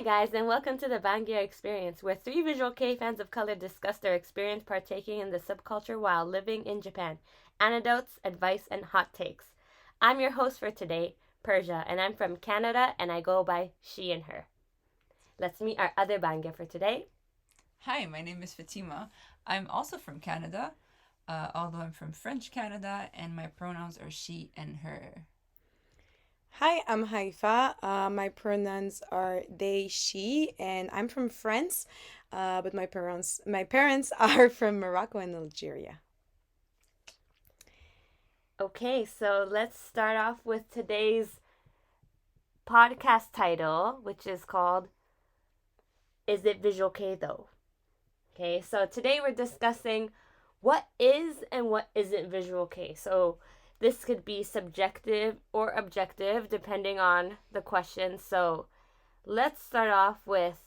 guys, and welcome to the Bangya experience, where three Visual Kei fans of color discuss their experience partaking in the subculture while living in Japan. Anecdotes, advice, and hot takes. I'm your host for today, Persia, and I'm from Canada, and I go by she and her. Let's meet our other Bangya for today. Hi, my name is Fatima. I'm also from Canada, although I'm from French Canada, and my pronouns are she and her. Hi, I'm Haïfa. My pronouns are they, she, and I'm from France. But my parents are from Morocco and Algeria. Okay, so let's start off with today's podcast title, which is called Is It Visual Kei Though? Okay, so today we're discussing what is and what isn't Visual Kei. So this could be subjective or objective depending on the question. So let's start off with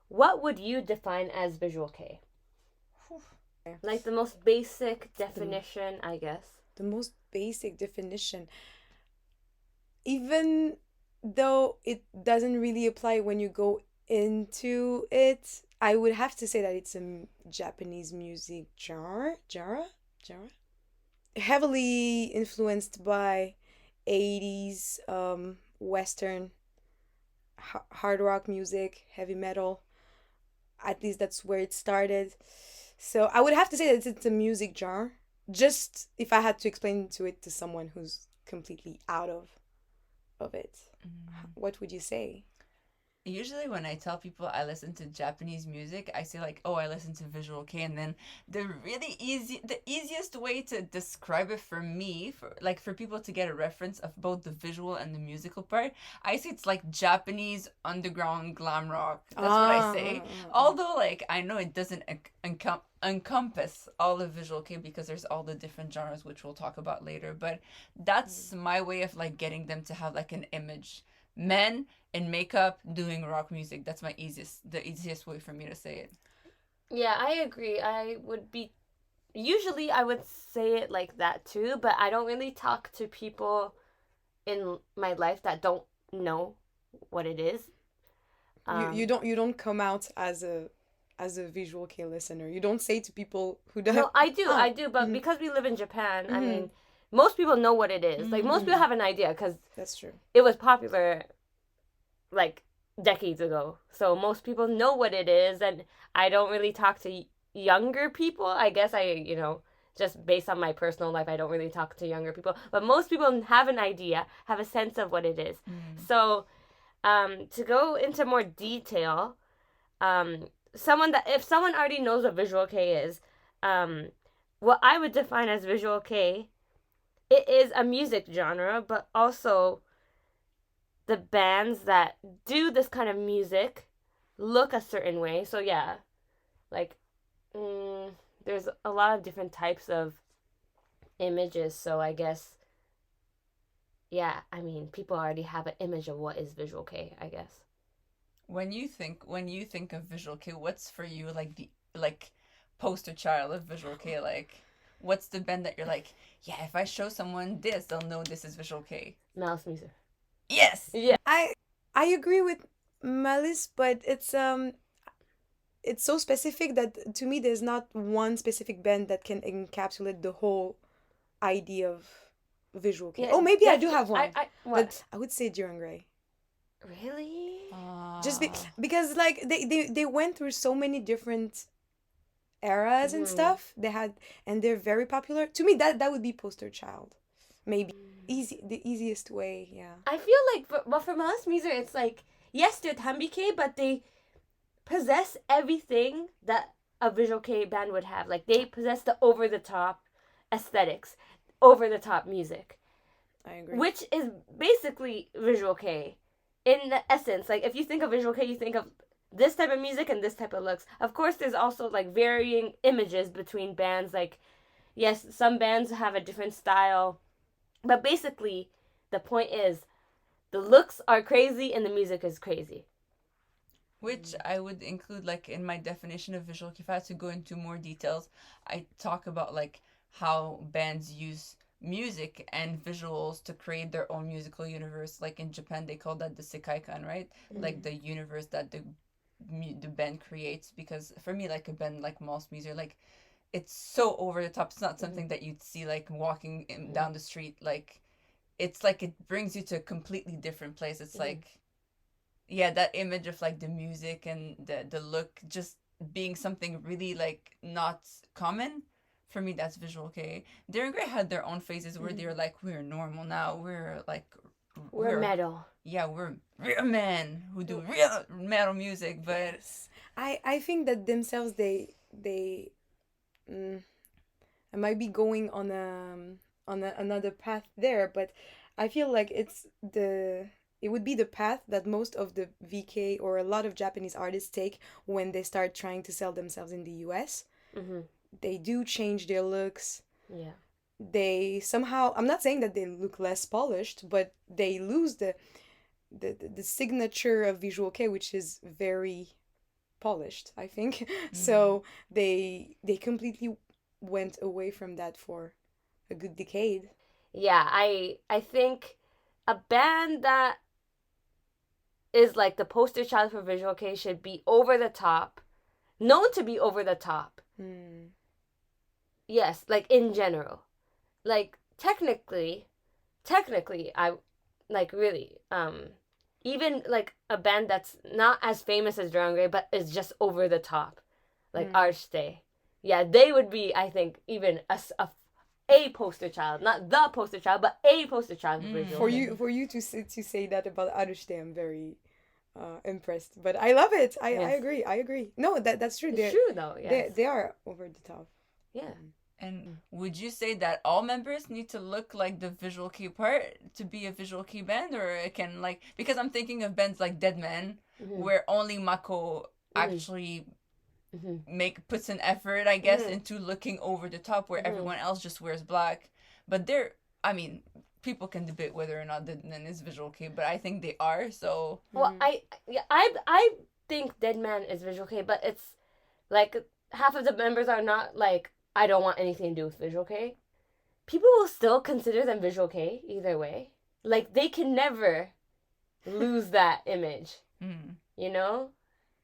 what would you define as Visual Kei? Like the most basic definition, I guess. The most basic definition, even though it doesn't really apply when you go into it, I would have to say that it's a Japanese music genre, heavily influenced by 80s Western hard rock music, heavy metal. At least that's where it started. So I would have to say that it's a music genre. Just if I had to explain to it to someone who's completely out of it, what would you say? Usually, when I tell people I listen to Japanese music, I say like, "Oh, I listen to Visual Kei," and then the easiest way to describe it for me, for people to get a reference of both the visual and the musical part, I say it's like Japanese underground glam rock. That's what I say. Although, like, I know it doesn't encompass all of Visual Kei because there's all the different genres which we'll talk about later. But that's my way of like getting them to have like an image. Men in makeup doing rock music. That's the easiest way for me to say it. Yeah, I agree. Usually I would say it like that too, but I don't really talk to people in my life that don't know what it is. You don't come out as a Visual Kei listener. You don't say to people who don't. No, I do, Ah, but mhm, because we live in Japan, I mhm, mean, most people know what it is. Like most people mhm. have an idea because That's true. it was popular like decades ago. So most people know what it is, and I don't really talk to younger people. I guess just based on my personal life, I don't really talk to younger people. But most people have an idea, have a sense of what it is. Mm. So, to go into more detail, if someone already knows what Visual Kei is, um, what I would define as Visual Kei, it is a music genre, but also the bands that do this kind of music look a certain way. So yeah, like there's a lot of different types of images. So I guess yeah, I mean people already have an image of what is Visual Kei, I guess. When you think of Visual Kei, what's for you like the like poster child of Visual Kei? Like, what's the band that you're like, yeah, if I show someone this, they'll know this is Visual Kei. Mouse music. Yes. Yeah. I agree with Malice, but it's so specific that to me there's not one specific band that can encapsulate the whole idea of Visual Kei. Yeah. Oh, maybe I That's do have one, I what? but I would say Duran Gray. Really? Just Ah. because like they went through so many different eras and Mm. stuff. And they're very popular. To me, that would be poster child. Maybe the easiest way. Yeah. I feel like, but for mouse music, it's like yes, they're Tambike, but they possess everything that a Visual Kei band would have. Like they possess the over the top aesthetics, over the top music, I agree. which is basically Visual Kei in the essence. Like if you think of Visual Kei, you think of this type of music and this type of looks. Of course, there's also like varying images between bands. Like yes, some bands have a different style, but basically the point is the looks are crazy and the music is crazy. Which I would include like in my definition of visual kei. If I had to go into more details, I talk about like how bands use music and visuals to create their own musical universe. Like in Japan, they call that the sekaikan, right? Like the universe that the band creates. Because for me, like a band like Moss Music, like it's so over the top. It's not something that you'd see like walking down the street. Like it's like it brings you to a completely different place. It's like, yeah, that image of like the music and the look just being something really like not common. For me, that's Visual Kei. Darren Gray had their own phases where they're like, we're normal now. We're like, We're metal. Yeah, we're real men who do real metal music. But I think that themselves they I might be going on another path there, but I feel like it would be the path that most of the VK or a lot of Japanese artists take when they start trying to sell themselves in the US. They do change their looks. Yeah. They somehow, I'm not saying that they look less polished, but they lose the signature of Visual Kei, which is very polished, I think. So they completely went away from that for a good decade. Yeah, I think a band that is like the poster child for Visual Kei should be over the top, known to be over the top. Yes, like in general. Like technically I like really even like a band that's not as famous as Drangre but is just over the top, like Archstay. Yeah, they would be, I think, even a poster child, not the poster child, but a poster child for Visual Kei. For you to say that about Archstay, I'm very impressed. But I love it. I agree. No, that's true. It's true though. Yes. They are over the top. Yeah. And would you say that all members need to look like the Visual Kei part to be a Visual Kei band, or it can like, because I'm thinking of bands like Dead Man, where only Mako actually puts an effort, I guess, into looking over the top, where everyone else just wears black. But people can debate whether or not Dead Man is Visual Kei, but I think they are. So well, I think Dead Man is Visual Kei, but it's like half of the members are not like, I don't want anything to do with Visual Kei. People will still consider them Visual Kei either way. Like, they can never lose that image. You know?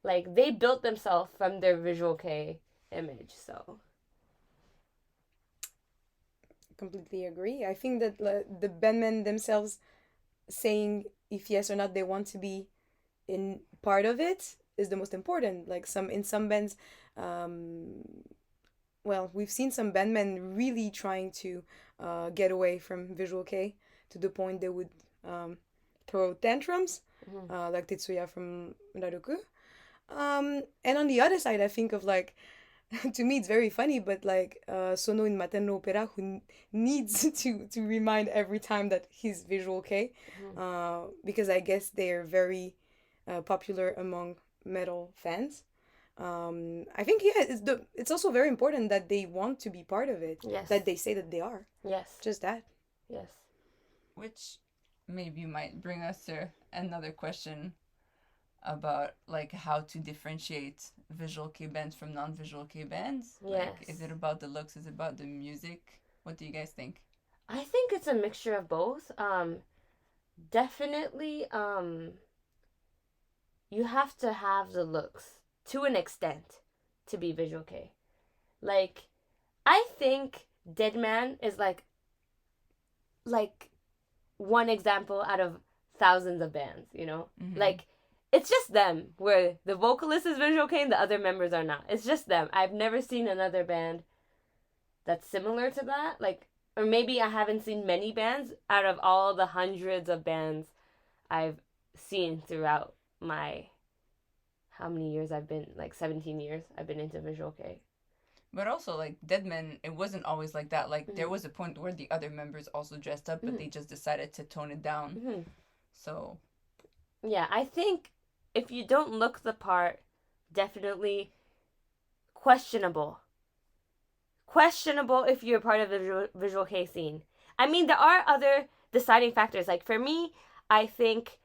Like, they built themselves from their Visual Kei image, so. Completely agree. I think that the bandmen themselves saying if yes or not they want to be in part of it is the most important. Like in some bands, well, we've seen some bandmen really trying to get away from Visual Kei to the point they would throw tantrums, like Tetsuya from Raruku. And on the other side, I think of like, to me it's very funny, but like Sono in Materno Opera, who needs to remind every time that he's Visual Kei, because I guess they're very popular among metal fans. I think it's also very important that they want to be part of it. Yes. That they say that they are. Yes. Just that. Yes. Which maybe might bring us to another question about like how to differentiate Visual Kei bands from non-Visual Kei bands. Yes. Like, is it about the looks? Is it about the music? What do you guys think? I think it's a mixture of both. Definitely, you have to have the looks to an extent to be Visual Kei. Like, I think Dead Man is like one example out of thousands of bands, you know? Like, it's just them, where the vocalist is Visual Kei and the other members are not. It's just them. I've never seen another band that's similar to that. Like, or maybe I haven't seen many bands out of all the hundreds of bands I've seen throughout my, how many years I've been, like 17 years I've been into Visual Kei. But also, like, Dead Men, it wasn't always like that. Like, there was a point where the other members also dressed up, but they just decided to tone it down. So, yeah, I think if you don't look the part, definitely questionable. Questionable if you're part of the Visual Kei scene. I mean, there are other deciding factors. Like, for me, I think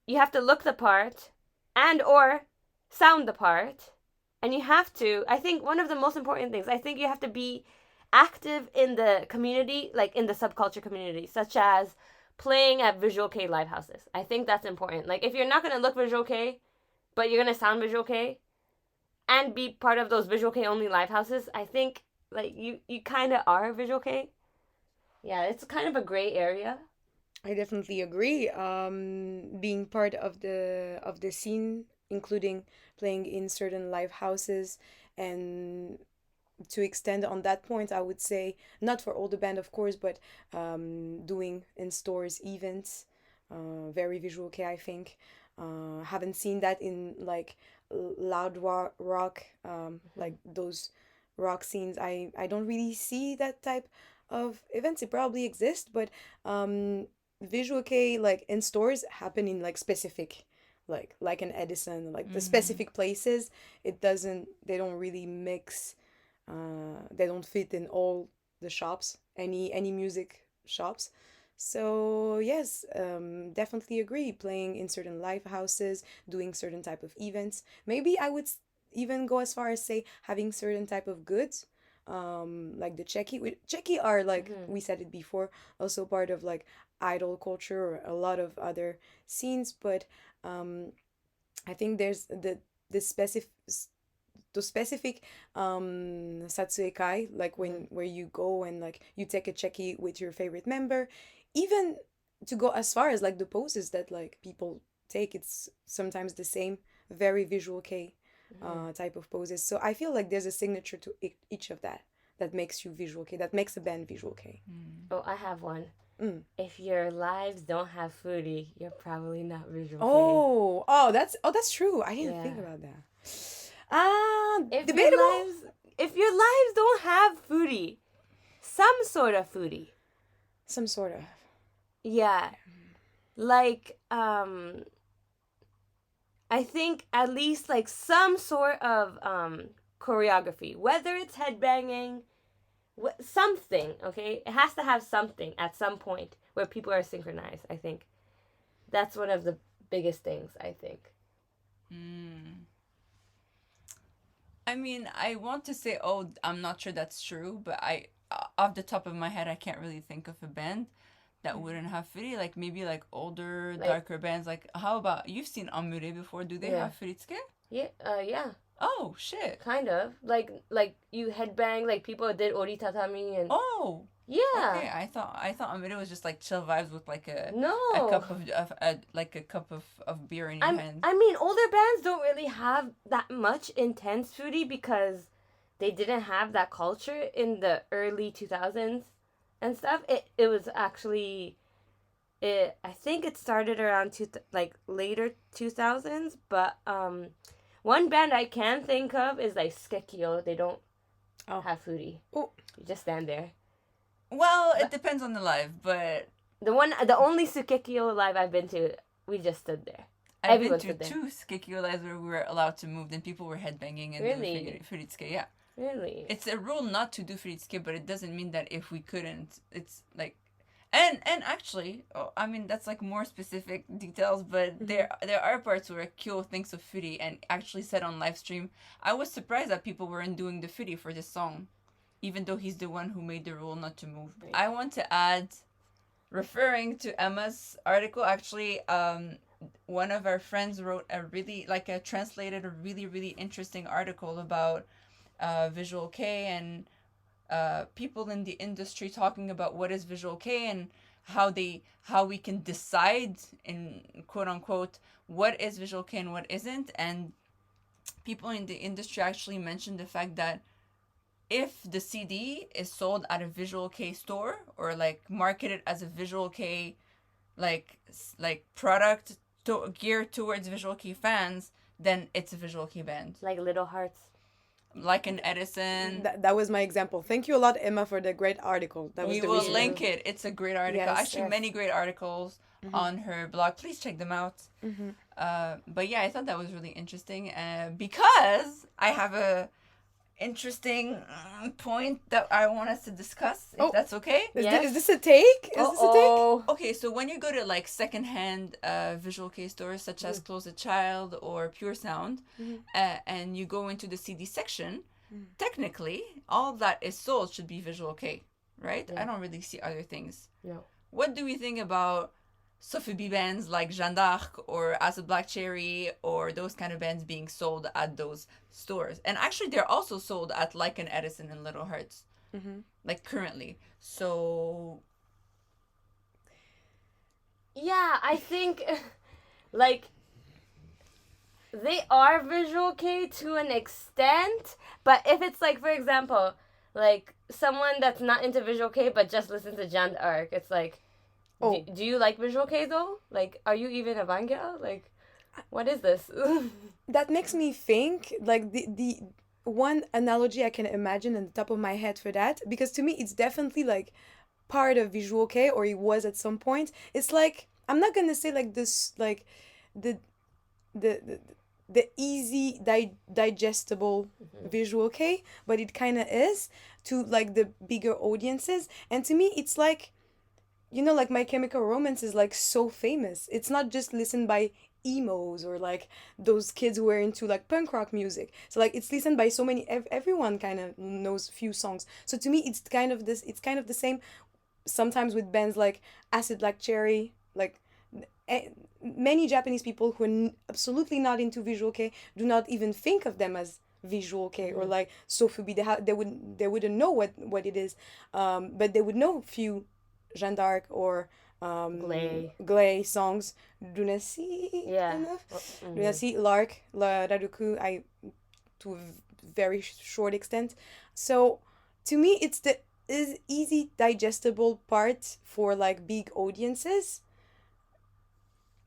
you have to look the part and or sound the part. And you have to, I think one of the most important things, I think you have to be active in the community, like in the subculture community, such as playing at Visual Kei live houses. I think that's important. Like, if you're not going to look Visual Kei, but you're going to sound Visual Kei and be part of those Visual Kei only live houses, I think, like, you kind of are Visual Kei. Yeah, it's kind of a gray area. I definitely agree. Being part of the scene, including playing in certain live houses, and to extend on that point, I would say not for all the band, of course, but doing in stores events, very Visual Kei, I think. Haven't seen that in like loud rock, like those rock scenes. I don't really see that type of events. It probably exists, but Visual Kei like in stores happen in like specific, like an Edison, like the specific places. They don't really mix. They don't fit in all the shops, any music shops. So yes, definitely agree. Playing in certain live houses, doing certain type of events. Maybe I would even go as far as say having certain type of goods, like the Cheki. Cheki are like we said it before, also part of like idol culture or a lot of other scenes. But I think there's the specific to specific satsuekai, like when where you go and like you take a cheki with your favorite member, even to go as far as like the poses that like people take, it's sometimes the same, very Visual Kei type of poses. So I feel like there's a signature to each of that makes you Visual Kei, that makes a band Visual Kei. Oh, I have one. If your lives don't have foodie, you're probably not Visual Kei. Oh, that's true. I didn't think about that. Debatable. If your lives don't have foodie, some sort of foodie. Some sort of. Yeah. Like, I think at least like some sort of choreography, whether it's headbanging, something, okay? It has to have something at some point where people are synchronized, I think. That's one of the biggest things, I think. I mean, I want to say, I'm not sure that's true, but off the top of my head, I can't really think of a band that wouldn't have furi. Like maybe like older, darker bands. Like how about, you've seen Amure before? Do they have furitsuke? Yeah, yeah. Oh shit. Kind of like you headbang, like people did ori tatami and. Oh. Yeah. Okay, I thought Amure was just like chill vibes with like a cup of beer in your hand. I mean, older bands don't really have that much intense foodie because they didn't have that culture in the early 2000s and stuff. It was actually, I think it started around later 2000s. But one band I can think of is like Skekio. They don't have foodie. Oh. You just stand there. Well, it depends on the live, but the only Sukekio live I've been to, we just stood there. Everyone been to two Sukekio lives where we were allowed to move, then people were headbanging and doing furitsuke. Yeah. Really? It's a rule not to do furitsuke, but it doesn't mean that if we couldn't, it's like, and actually, I mean that's like more specific details, but there are parts where Kyo thinks of furi and actually said on live stream, I was surprised that people weren't doing the furi for this song, even though he's the one who made the rule not to move. Right. I want to add, referring to Emma's article, actually, one of our friends wrote translated a really, really interesting article about Visual Kei and people in the industry talking about what is Visual Kei and how we can decide in quote unquote what is Visual Kei and what isn't. And people in the industry actually mentioned the fact that if the CD is sold at a Visual Kei store or like marketed as a Visual Kei like product geared towards Visual Kei fans, then it's a Visual Kei band. Like Little Hearts. Like an Edison. That was my example. Thank you a lot, Emma, for the great article. We will link it. It's a great article. Yes, actually, many great articles on her blog. Please check them out. But yeah, I thought that was really interesting because I have a interesting point that I want us to discuss, if that's okay. Is this a take? Okay, so when you go to like secondhand Visual Kei stores such as Close a Child or Pure Sound, and you go into the CD section, technically, all that is sold should be Visual Kei, right? Yeah. I don't really see other things. No. What do we think about Sofubi bands like Jeanne d'Arc or Acid Black Cherry or those kind of bands being sold at those stores? And actually, they're also sold at Like and Edison and Little Hearts, like currently. So, Yeah, I think like they are Visual Kei to an extent, but if it's like, for example, like someone that's not into Visual Kei but just listens to Jeanne d'Arc, it's like, do you like Visual Kei though? Like, are you even a Bangya? Like, what is this? That makes me think, like, the one analogy I can imagine on the top of my head for that, because to me it's definitely like part of Visual Kei, or it was at some point. It's like, I'm not gonna say like this, like the the the easy digestible Visual Kei, but it kind of is to like the bigger audiences. And to me it's like, like My Chemical Romance is like so famous. It's not just listened by emos or like those kids who are into like punk rock music. So like it's listened by so many, everyone kind of knows few songs. So to me it's kind of this, it's kind of the same sometimes with bands like Acid Black Cherry. Like many Japanese people who are absolutely not into Visual Kei do not even think of them as Visual Kei or like Sofubi. They wouldn't know what it is, but they would know few Jeanne d'Arc or Glay songs. Dunasi, Dunasi, Lark, Raruku, to a very short extent. So to me, it's the easy digestible part for like big audiences.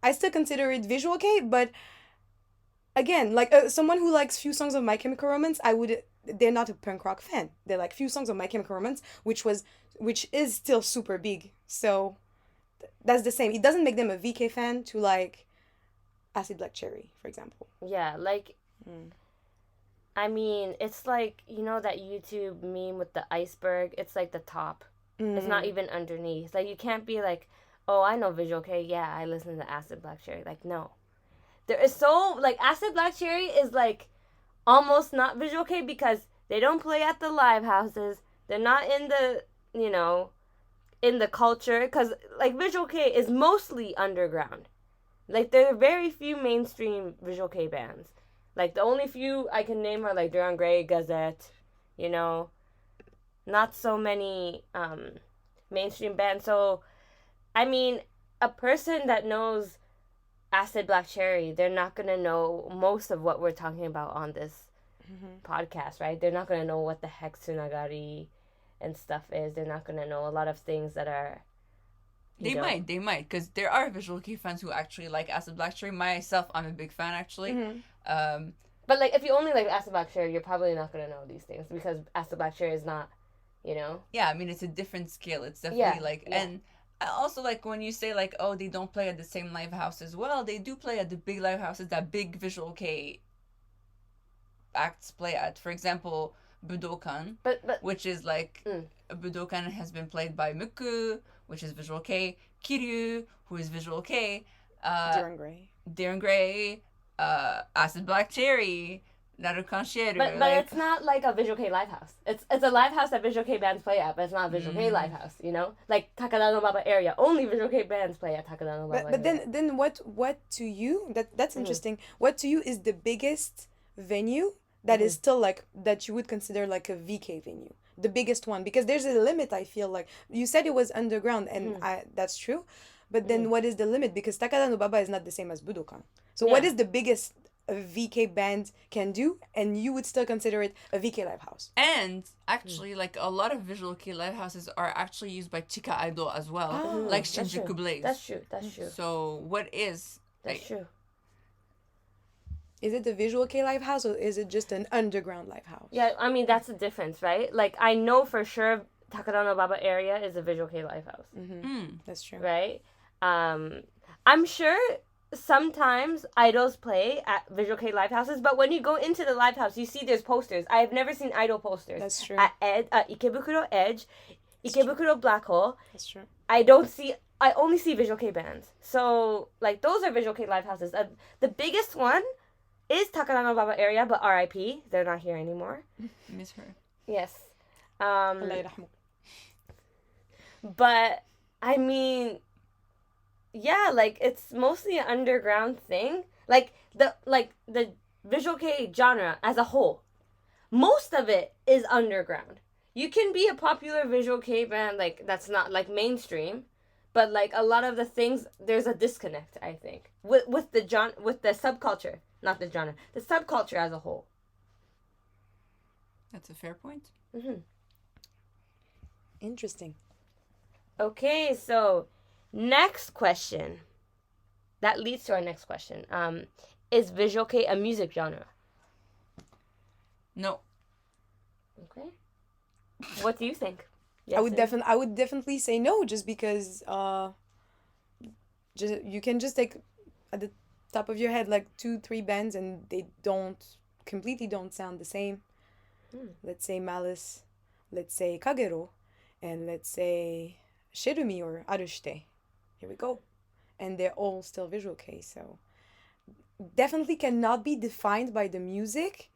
I still consider it Visual Kei, but again, like someone who likes few songs of My Chemical Romance, they're not a punk rock fan. They're like few songs of My Chemical Romance, which is still super big. So that's the same. It doesn't make them a VK fan to like Acid Black Cherry, for example. Yeah, like I mean, it's like, that YouTube meme with the iceberg. It's like the top. It's not even underneath. Like, you can't be like, oh, I know Visual Kei. Yeah, I listen to Acid Black Cherry. Like, no. There is so, like, Acid Black Cherry is like almost not Visual Kei because they don't play at the live houses. They're not in the, in the culture. Because, like, Visual Kei is mostly underground. Like, there are very few mainstream Visual Kei bands. Like, the only few I can name are, like, Duran Gray, Gazette, not so many mainstream bands. So, I mean, a person that knows Acid Black Cherry, they're not going to know most of what we're talking about on this podcast, right? They're not going to know what the heck Tsunagari and stuff is. They're not going to know a lot of things that are... They might, because there are Visual Kei fans who actually like Acid Black Cherry. Myself, I'm a big fan, actually. But, like, if you only like Acid Black Cherry, you're probably not going to know these things because Acid Black Cherry is not, Yeah, I mean, it's a different scale. It's definitely, and I also, like, when you say, like, oh, they don't play at the same live house as well, they do play at the big live houses that big Visual Kei acts play at. For example, Budokan, which is, like, Budokan has been played by Muku, which is Visual Kei, Kiryu, who is Visual Kei, Darren Gray, Acid Black Cherry, Narukan Shiru. But it's not like a Visual Kei live house. It's a live house that Visual Kei bands play at, but it's not a Visual Kei live house, Like Takada no Baba area, only Visual Kei bands play at Takada no Baba. But then what to you? That's interesting. What to you is the biggest venue that is still like that you would consider like a VK venue? The biggest one, because there's a limit. I feel like you said it was underground, and that's true. But then what is the limit? Because Takada no Baba is not the same as Budokan. So what is the biggest a VK band can do, and you would still consider it a VK live house? And actually, like, a lot of Visual Kei live houses are actually used by Chika Idol as well, like Shinjuku Blaze. That's true. So what is... That's true. Is it the Visual Kei live house, or is it just an underground live house? Yeah, I mean, that's the difference, right? Like, I know for sure Takada no Baba area is a Visual Kei live house. That's true. Right? I'm sure sometimes idols play at Visual Kei live houses, but when you go into the live house, you see there's posters. I have never seen idol posters. That's true. At Ikebukuro Edge, Ikebukuro Black Hole. That's true. I only see Visual Kei bands. So, like, those are Visual Kei live houses. The biggest one is Takananga Baba area, but R.I.P. They're not here anymore. Miss her. Yes. Allah يرحمه. But I mean, yeah, like it's mostly an underground thing. Like the Visual Kei genre as a whole, most of it is underground. You can be a popular Visual Kei band like that's not like mainstream, but like a lot of the things there's a disconnect, I think, with the subculture, not the genre, the subculture as a whole. That's a fair point. Interesting. Okay, so next question. That leads to our next question. Is Visual Kei a music genre? No. Okay. What do you think? Yes, I would definitely say no, just because you can just take at the top of your head like 2-3 bands and they completely don't sound the same. Let's say Malice, let's say Kagero, and let's say Shirumi or Arushite. Here we go. And they're all still Visual Kei, so definitely cannot be defined by the music.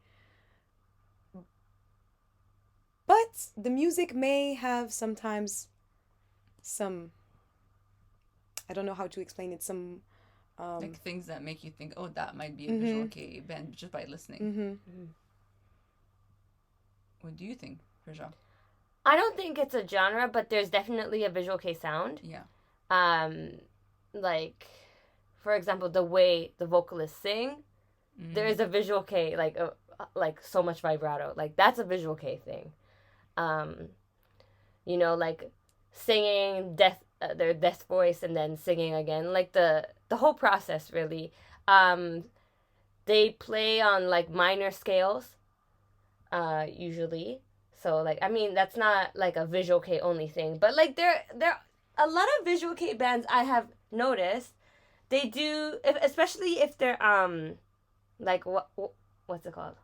But the music may have sometimes some, I don't know how to explain it, some like things that make you think, oh, that might be a Visual Kei band just by listening. What do you think, Persia? I don't think it's a genre, but there's definitely a Visual Kei sound. Yeah. Like, for example, the way the vocalists sing, there is a Visual Kei, like so much vibrato. Like that's a Visual Kei thing. You know, like singing their death voice and then singing again, like the whole process really. They play on like minor scales, usually. So like, I mean, that's not like a Visual Kei only thing, but like there a lot of Visual Kei bands I have noticed, they do, especially if they're like what's it called,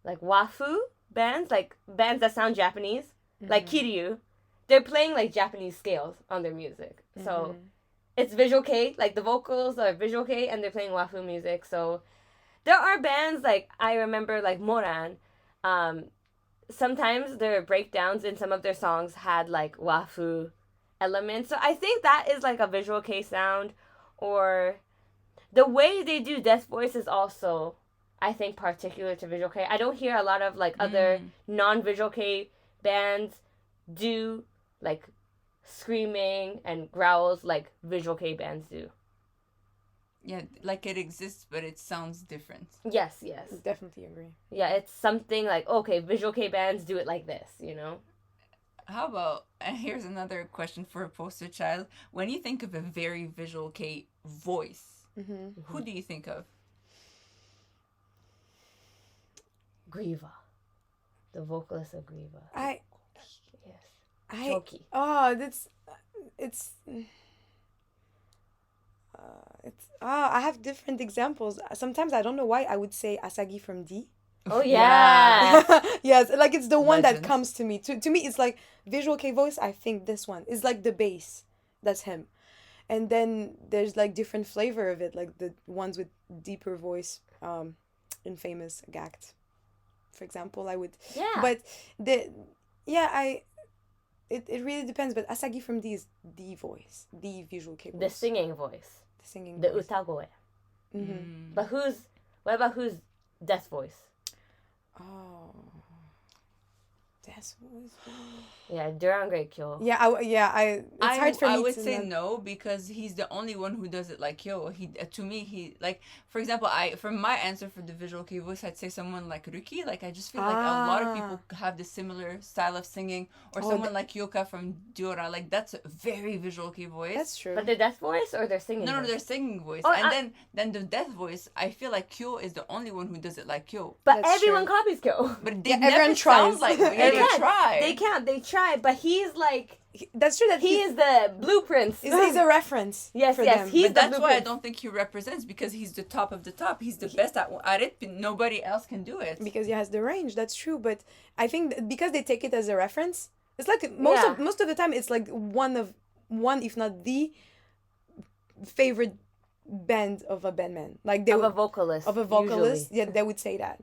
like wafu bands, like bands that sound Japanese, like Kiryu, they're playing like Japanese scales on their music. So it's Visual Kei, like the vocals are Visual Kei and they're playing wafu music. So there are bands like, I remember like Moran, sometimes their breakdowns in some of their songs had like wafu elements. So I think that is like a Visual Kei sound. Or the way they do death voice is also, I think, particular to Visual Kei. I don't hear a lot of like other non-Visual Kei bands do like screaming and growls like Visual Kei bands do. Yeah, like it exists, but it sounds different. Yes. Definitely agree. Yeah, it's something like, okay, Visual Kei bands do it like this, you know? How about, and here's another question for a poster child. When you think of a very Visual Kei voice, who do you think of? Griva. The vocalist of Griva. Yes. Choki. I have different examples. Sometimes I don't know why I would say Asagi from D. Oh yeah. Yes, like it's the one Legend. that comes to me. To me, it's like Visual Kei voice. I think this one is like the bass. That's him. And then there's like different flavor of it, like the ones with deeper voice, in famous Gact, for example. I would. Yeah. But it really depends. But Asagi from D is the voice, the Visual Kei voice. The singing voice. The singing The voice. utagoe. Mm-hmm. But what about who's death voice? Oh. That's what. Yeah, Durangre Kyo. It's hard for me I to would say not- no, because he's the only one who does it like Kyo. He like, for example, from my answer for the Visual Kei voice, I'd say someone like Ruki. Like, I just feel like a lot of people have the similar style of singing, or someone like Yoka from Diora. Like, that's a very Visual Kei voice. That's true. But their death voice or their singing No, voice? their singing voice. Oh, and then the death voice, I feel like Kyo is the only one who does it like Kyo. But That's everyone true. copies Kyo. But they everyone never tries. sound like me. They They can't. try. They try, but he's like, That's true that he is the blueprints. he's a reference. Yes, for yes, them. he's But the that's why I blueprints. don't think he represents, because he's the top of the top. He's the best at it, but nobody else can do it. Because he has the range. That's true. But I think because they take it as a reference, it's like Yeah. most of the time it's like one if not the favorite band of a bandman. Like they Of a would, vocalist. of a vocalist. Usually. Yeah, they would say that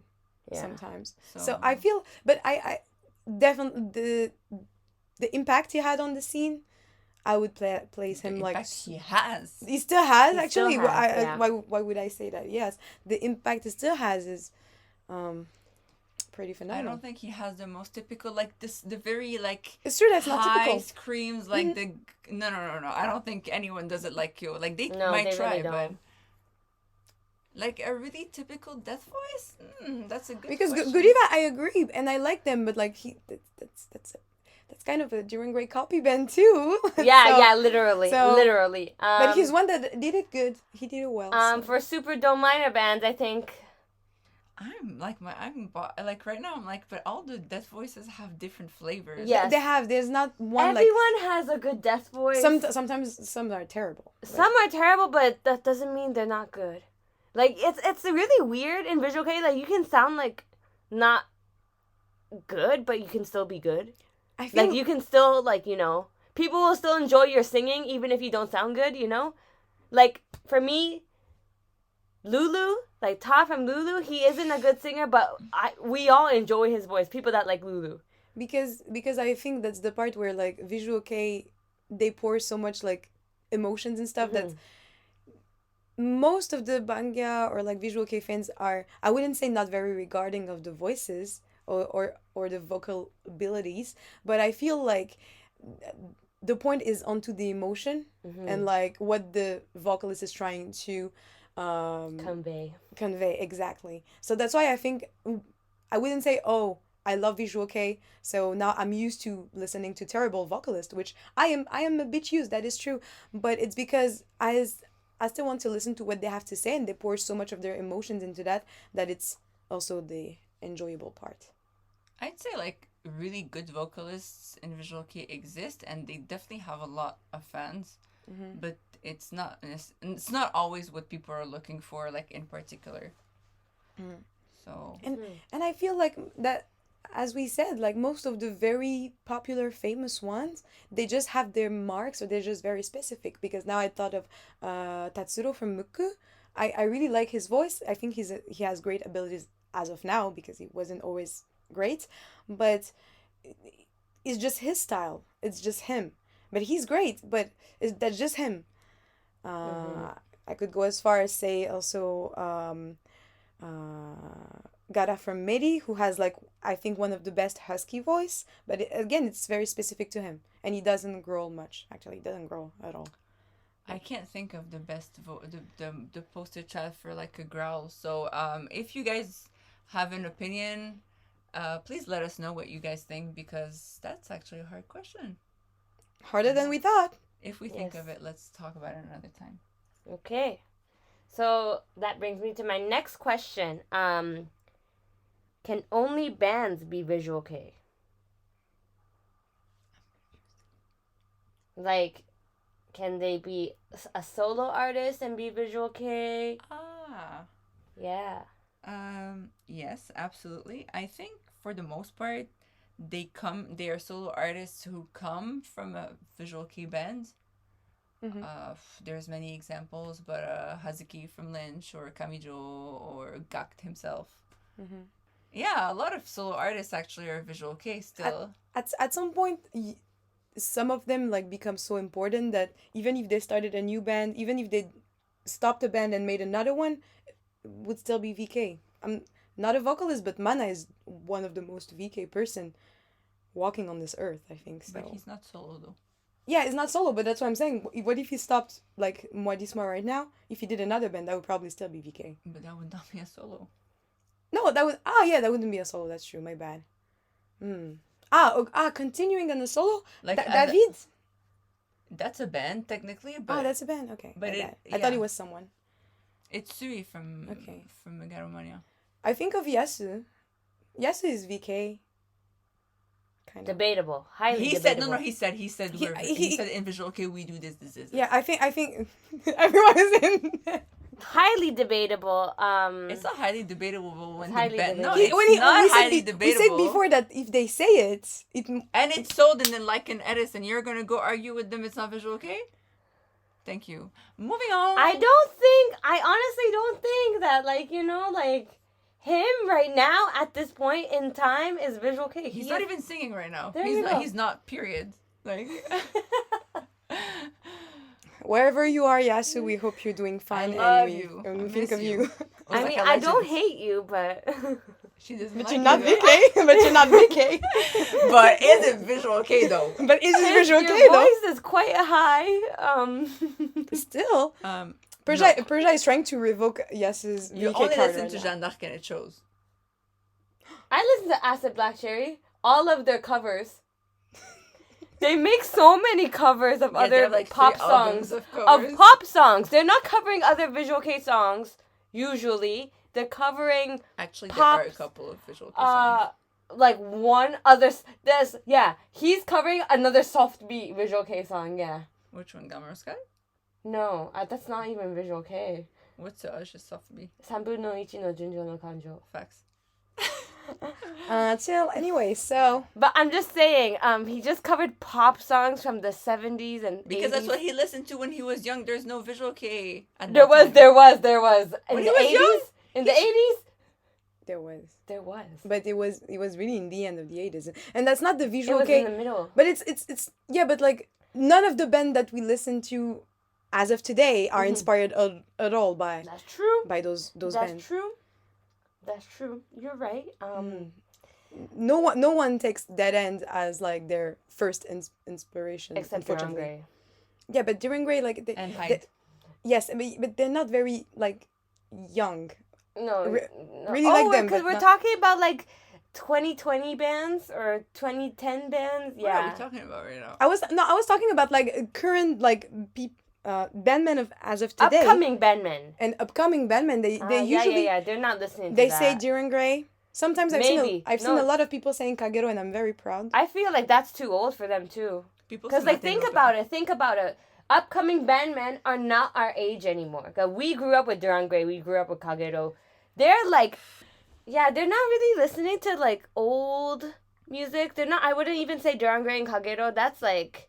Yeah. sometimes. So, So I feel, but I definitely the impact he had on the scene, I would place the him like impact he has. he still has He still actually. has, yeah. Why would I say that? Yes, the impact he still has is pretty I phenomenal. don't think he has the most typical, like this, the very like It's true that's not high typical. screams, like the no. I don't think anyone does it like you. Like they No, might they try, really but don't. like a really typical death voice. That's a good Because question. Godiva, I agree, and I like them, but like that's kind of a during great copy band too. Yeah, So- yeah, literally. so- Literally. But he's one that did it good. He did it well. so. For super do minor bands, I think I'm like like right now I'm like, but all the death voices have different flavors. Yeah. Yes. There's not one everyone has a good death voice. sometimes some are terrible. Some are terrible, but that doesn't mean they're not good. Like it's really weird in Visual Kei. Like you can sound like not good, but you can still be good. I feel Like you can still like people will still enjoy your singing even if you don't sound good. Like for me, Lulu, like Todd from Lulu, he isn't a good singer, but we all enjoy his voice. People that like Lulu. because I think that's the part where like Visual Kei, they pour so much like emotions and stuff that most of the Bangya or like Visual Kei fans are, I wouldn't say not very regarding of the voices or the vocal abilities, but I feel like the point is onto the emotion and like what the vocalist is trying to convey exactly. So that's why I think I wouldn't say, oh, I love Visual Kei, so now I'm used to listening to terrible vocalists, which I am a bit used, that is true, but it's because I still want to listen to what they have to say, and they pour so much of their emotions into that it's also the enjoyable part. I'd say like really good vocalists in Visual Kei exist, and they definitely have a lot of fans. But it's not always what people are looking for, like in particular. So And I feel like that, as we said, like most of the very popular famous ones, they just have their marks, or they're just very specific. Because now I thought of Tatsuro from Muku. I really like his voice. I think he has great abilities as of now, because he wasn't always great, but it's just his style. It's just him. But he's great, but that's just him. I could go as far as say also Gara from Medi, who has like I think one of the best husky voice, but again it's very specific to him, and he doesn't growl much. Actually, he doesn't growl at all. I can't think of the best the poster child for like a growl. So if you guys have an opinion, please let us know what you guys think, because that's actually a hard question. Harder than we thought. If we think of it, let's talk about it another time. Okay. So that brings me to my next question. Can only bands be Visual Kei? Like, can they be a solo artist and be Visual Kei? Yeah. Yes, absolutely. I think for the most part, they are solo artists who come from a Visual Kei band. There's many examples, but Hazuki from Lynch, or Kamijo, or Gakt himself. Yeah, a lot of solo artists actually are Visual Kei still. At some point, some of them like become so important that even if they started a new band, even if they stopped a band and made another one, would still be VK. I'm not a vocalist, but Mana is one of the most VK person walking on this earth, I think. So. But he's not solo though. Yeah, it's not solo, but that's what I'm saying. What if he stopped like Moadisma right now? If he did another band, that would probably still be VK. But that would not be a solo. No, that wouldn't be a solo. That's true. My bad. Continuing on the solo, Like David. That's a band technically, but That's a band. Okay, but I thought it was someone. It's Sui from Megalomania. I think of Yasu. Yasu is VK. Kind of Debatable. Highly He debatable. said he said in Visual Kei we do this. Yeah, I think everyone is in. Highly debatable. It's not highly debatable when highly the band. No, debatable. it's not highly debatable. We said before that if they say it, and it's sold, and then like an Edison, you're gonna go argue with them. It's not Visual Kei. Thank you. Moving on. I honestly don't think that, like, you know, like, him right now at this point in time is Visual Kei. He's not even singing right now. There you go. He's not, period. Like... Wherever you are, Yasu, we hope you're doing fine. love and you. And we I think miss of you. you. I mean, I don't hate you, but... She doesn't But like you're not you, though. VK. But you're not VK. But is it Visual Kei though? But is it Visual Kei Your though? voice is quite high. Still, No. Persia is trying to revoke Yas's You VK only card listen right to now. Jeanne d'Arc and it shows. I listen to Acid Black Cherry. All of their covers. They make so many covers of Yeah, they other have, like, pop 3 albums songs. of covers. Of pop songs. They're not covering other Visual Kei songs, usually. They're covering, Actually, there are a Pops, couple of Visual Kei songs. like one other... he's covering another soft beat Visual Kei song, yeah. Which one? Gamma Sky? No, that's not even Visual Kei. What's the Usher soft B? 3分の1の順序の感情. Facts. Anyway, so But I'm just saying, he just covered pop songs from the 70s and Because 80s. that's what he listened to when he was young. There's no Visual Kei. There was. In When the he was 80s? young? In the 80s? there was. There was. But it was really in the end of the 80s. And that's not the It Visual was Kei. in the middle. But it's yeah, but like none of the band that we listen to as of today are inspired at all by That's true. those That's bands. true. That's true. You're right. No one takes Dead End as like their first inspiration. Except for unfortunately. Grey. Yeah, but during Grey, like And Hyde. yes, but they're not very like young. No. No. Really like them, because but we're not- talking about like 2020 bands or 2010 bands. What are Yeah. we talking about right now? I was talking about like current like bandmen of as of today. Upcoming bandmen. And upcoming bandmen, they usually They're not listening to they that. say during Grey. Sometimes I've Maybe. seen a lot of people saying Kagero, and I'm very proud. I feel like that's too old for them too. People Because, like, think about it. Upcoming bandmen are not our age anymore. 'Cause we grew up with Duran Gray. We grew up with Kagero. They're, like... Yeah, they're not really listening to, like, old music. They're not... I wouldn't even say Duran Gray and Kagero. That's, like,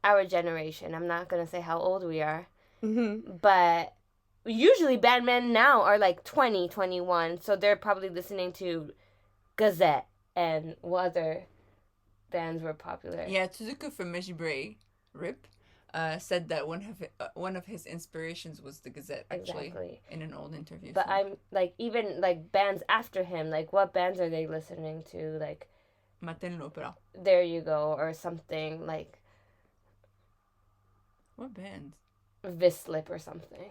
our generation. I'm not going to say how old we are. Mm-hmm. But usually bandmen now are, like, 20, 21. So they're probably listening to Gazette and what other bands were popular. Yeah, Tsuzuku from Mejibre, RIP, said that one of his inspirations was the Gazette, actually, Exactly. in an old interview. But so. I'm like, even like bands after him, like what bands are they listening to? Like, Matin l'Opéra. There You Go or something like What bands? Vislip or something.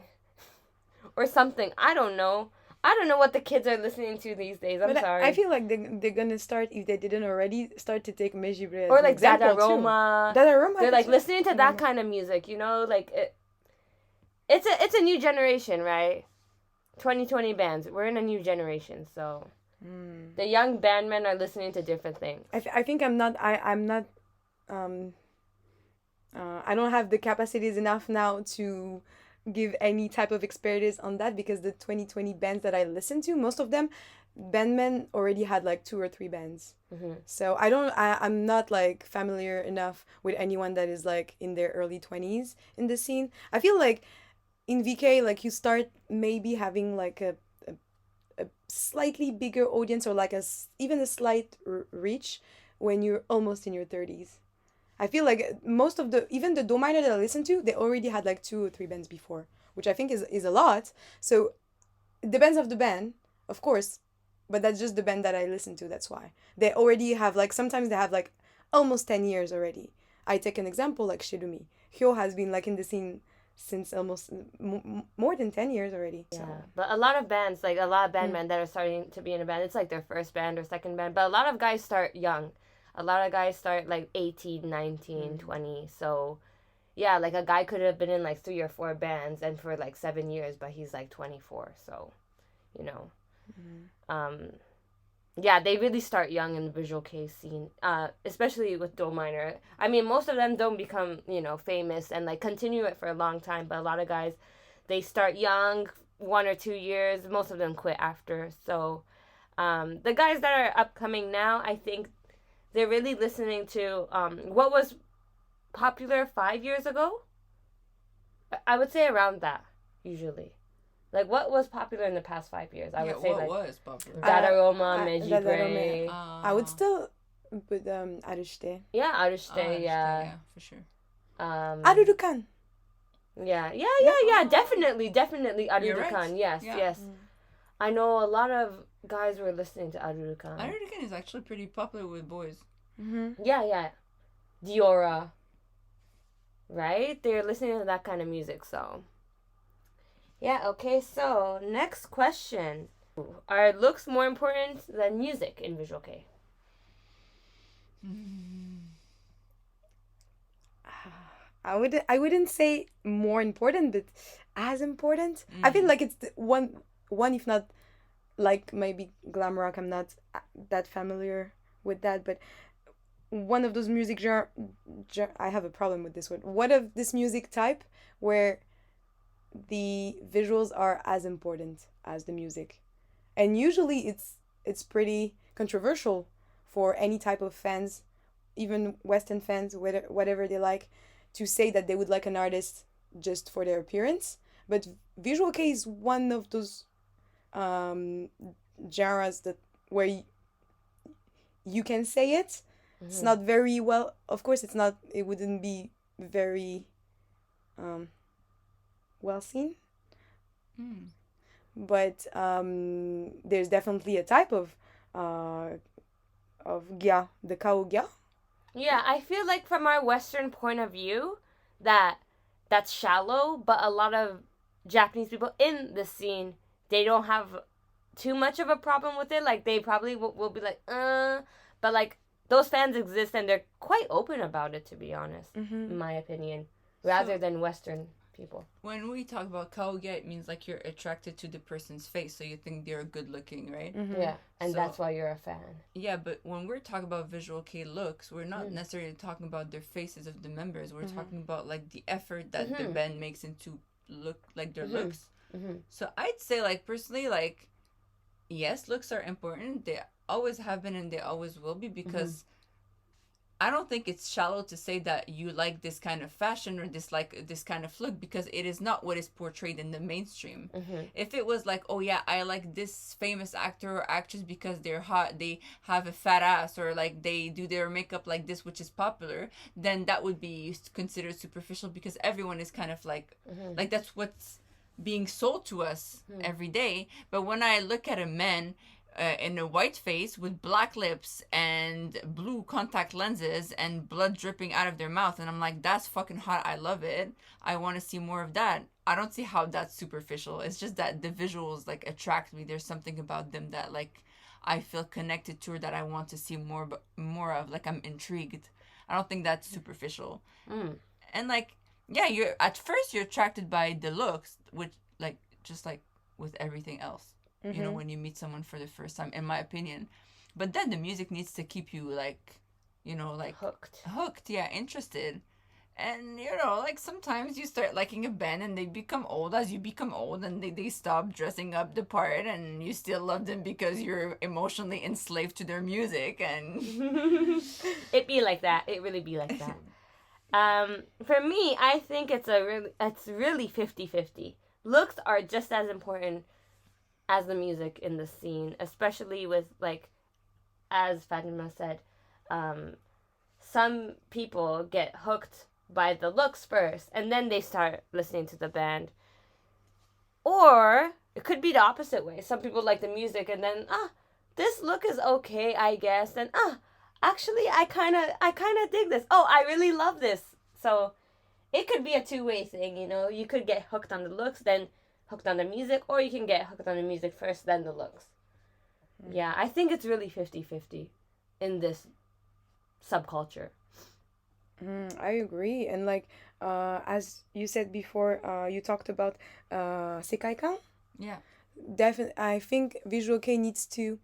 Or something. I don't know. I don't know what the kids are listening to these days. I'm sorry. I feel like they're gonna start, if they didn't already, start to take Mejibre as or an like example Dadaroma. too. Dadaroma. They're like that's- listening to that kind of music, you know, like it's a new generation, right? 2020 bands. We're in a new generation, so the young bandmen are listening to different things. I think I'm not I don't have the capacities enough now to give any type of expertise on that, because the 2020 bands that I listen to, most of them, bandmen already had like 2 or 3 bands. Mm-hmm. So I'm not like familiar enough with anyone that is like in their early 20s in the scene. I feel like in VK, like you start maybe having like a slightly bigger audience, or like even a slight reach when you're almost in your 30s. I feel like most of even the Dominer that I listen to, they already had like 2 or 3 bands before, which I think is a lot. So it depends of the band, of course, but that's just the band that I listen to. That's why they already have like, sometimes they have like almost 10 years already. I take an example like Shirumi. Hyo has been like in the scene since almost more than 10 years already. Yeah, So. but a lot of bands, like a lot of bandmen that are starting to be in a band, it's like their first band or second band. But a lot of guys start young. A lot of guys start like 18, 19, 20. So, yeah, like a guy could have been in like 3 or 4 bands and for like 7 years, but he's like 24. So, you know. Yeah, they really start young in the Visual Kei scene, especially with Do Minor. I mean, most of them don't become, famous and like continue it for a long time. But a lot of guys, they start young, 1 or 2 years. Most of them quit after. So, the guys that are upcoming now, I think they're really listening to what was popular 5 years ago. I would say around that, usually. Like, what was popular in the past 5 years? I would say, what like, was popular? Dadaroma, Dadaroma. Mejibre. I would still put Arishte. Yeah, Arishte, yeah. Yeah, for sure. Arurukan. Yeah. Definitely You're right. Arurukan. Yes, Yeah. yes. I know a lot of guys were listening to Arurukan. Arurukan is actually pretty popular with boys. Mm-hmm. Yeah. Diora. Right? They're listening to that kind of music, so. Yeah, okay, so next question. Are looks more important than music in Visual Kei? I wouldn't say more important, but as important. I feel like it's one if not, like maybe glam rock. I'm not that familiar with that, but one of those music I have a problem with this word. What of this music type where the visuals are as important as the music, and usually it's pretty controversial for any type of fans, even Western fans, whatever they like, to say that they would like an artist just for their appearance. But Visual Kei is one of those genres that where you can say it. It's not very well. Of course, it's not. It wouldn't be very well seen. But there's definitely a type of gya, the kao gya. Yeah, I feel like from our Western point of view, that's shallow, but a lot of Japanese people in the scene, they don't have too much of a problem with it. Like, they probably will be like, but like, those fans exist and they're quite open about it, to be honest, in my opinion, rather than Western people. When we talk about kaoge, it means like you're attracted to the person's face, so you think they're good looking, right? Yeah, and that's why you're a fan. Yeah, but when we're talking about Visual Kei looks, we're not necessarily talking about their faces of the members. We're talking about like the effort that the band makes into look like their looks. So I'd say, like, personally, like, yes, looks are important. They always have been and they always will be, because I don't think it's shallow to say that you like this kind of fashion or dislike this kind of look, because it is not what is portrayed in the mainstream. If it was like, oh yeah, I like this famous actor or actress because they're hot, they have a fat ass, or like they do their makeup like this, which is popular, then that would be considered superficial, because everyone is kind of like that's what's being sold to us every day. But when I look at a man in a white face with black lips and blue contact lenses and blood dripping out of their mouth, and I'm like, that's fucking hot, I love it, I want to see more of that, I don't see how that's superficial. It's just that the visuals like attract me. There's something about them that like I feel connected to, or that I want to see more of, like I'm intrigued. I don't think that's superficial. And like, yeah, you're at first you're attracted by the looks, which like just like with everything else. You know, when you meet someone for the first time, in my opinion. But then the music needs to keep you, like, you know, like... Hooked, yeah, interested. And, you know, like, sometimes you start liking a band and they become old as you become old, and they stop dressing up the part, and you still love them because you're emotionally enslaved to their music, and... It be like that. It really be like that. For me, I think it's really 50-50. Looks are just as important as the music in the scene, especially with, like, as Fatima said, some people get hooked by the looks first, and then they start listening to the band. Or it could be the opposite way. Some people like the music, and then this look is okay, I guess, and actually I kind of dig this. Oh, I really love this. So it could be a two-way thing, you know. You could get hooked on the looks, then hooked on the music, or you can get hooked on the music first, then the looks. Yeah, I think it's really 50-50 in this subculture. I agree. And like, as you said before, you talked about sekaikan. Yeah. Definitely, I think Visual Kei needs to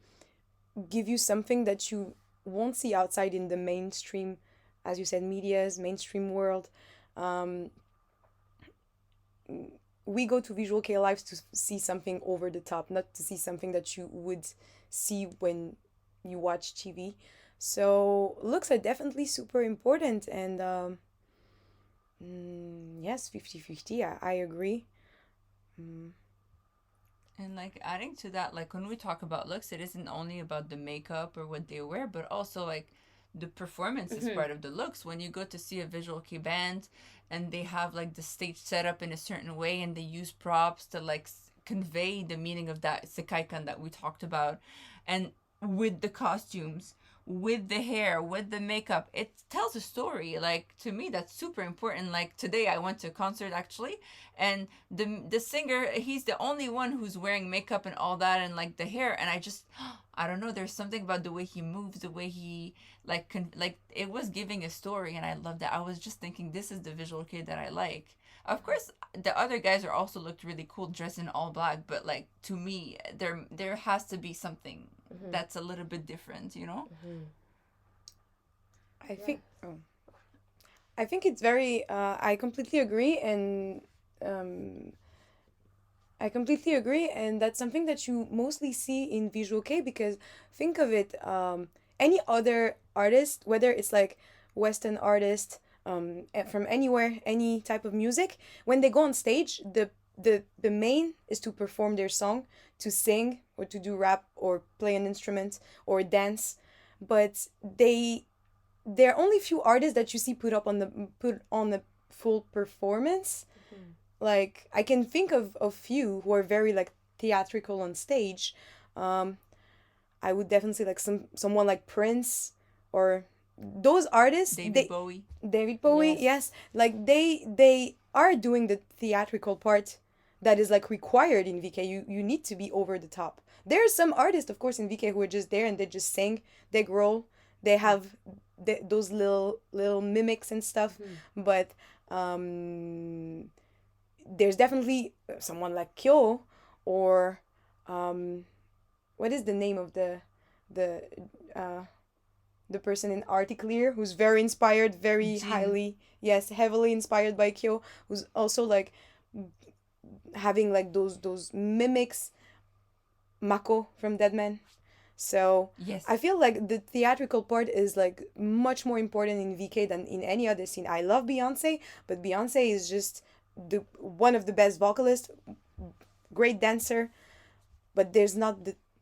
give you something that you won't see outside in the mainstream, as you said, media's mainstream world. We go to Visual Kei lives to see something over the top, not to see something that you would see when you watch TV. So looks are definitely super important, and Yes, 50-50. I agree. And like adding to that, like when we talk about looks, it isn't only about the makeup or what they wear, but also like the performance is part of the looks. When you go to see a Visual Kei band and they have like the stage set up in a certain way and they use props to like convey the meaning of that sekaikan that we talked about, and with the costumes, with the hair, with the makeup, it tells a story. Like to me, that's super important. Like today, I went to a concert actually, and the singer, he's the only one who's wearing makeup and all that, and like the hair, and I just, I don't know. There's something about the way he moves, the way he like it was giving a story, and I loved that. I was just thinking, this is the Visual Kei that I like. Of course, the other guys are also looked really cool dressed in all black, but like to me, there has to be something that's a little bit different, you know? I think. Oh. I think it's very. I completely agree, and that's something that you mostly see in Visual Kei, because think of it. Any other artist, whether it's like Western artist, from anywhere, any type of music, when they go on stage, the main is to perform their song, to sing or to do rap or play an instrument or dance, but there are only few artists that you see put on the full performance. Like I can think of a few who are very like theatrical on stage. I would definitely say like someone like Prince, or those artists. David Bowie. David Bowie, yes. Like they are doing the theatrical part that is like required in VK. You need to be over the top. There are some artists, of course, in VK who are just there and they just sing, they growl, they have those little mimics and stuff. But there's definitely someone like Kyo, or what is the name of the person in Articlear, who's very inspired, very heavily inspired by Kyo, who's also like having like those mimics, Mako from Deadman. So yes, I feel like the theatrical part is like much more important in VK than in any other scene. I love Beyonce, but Beyonce is just one of the best vocalists, great dancer, but there's not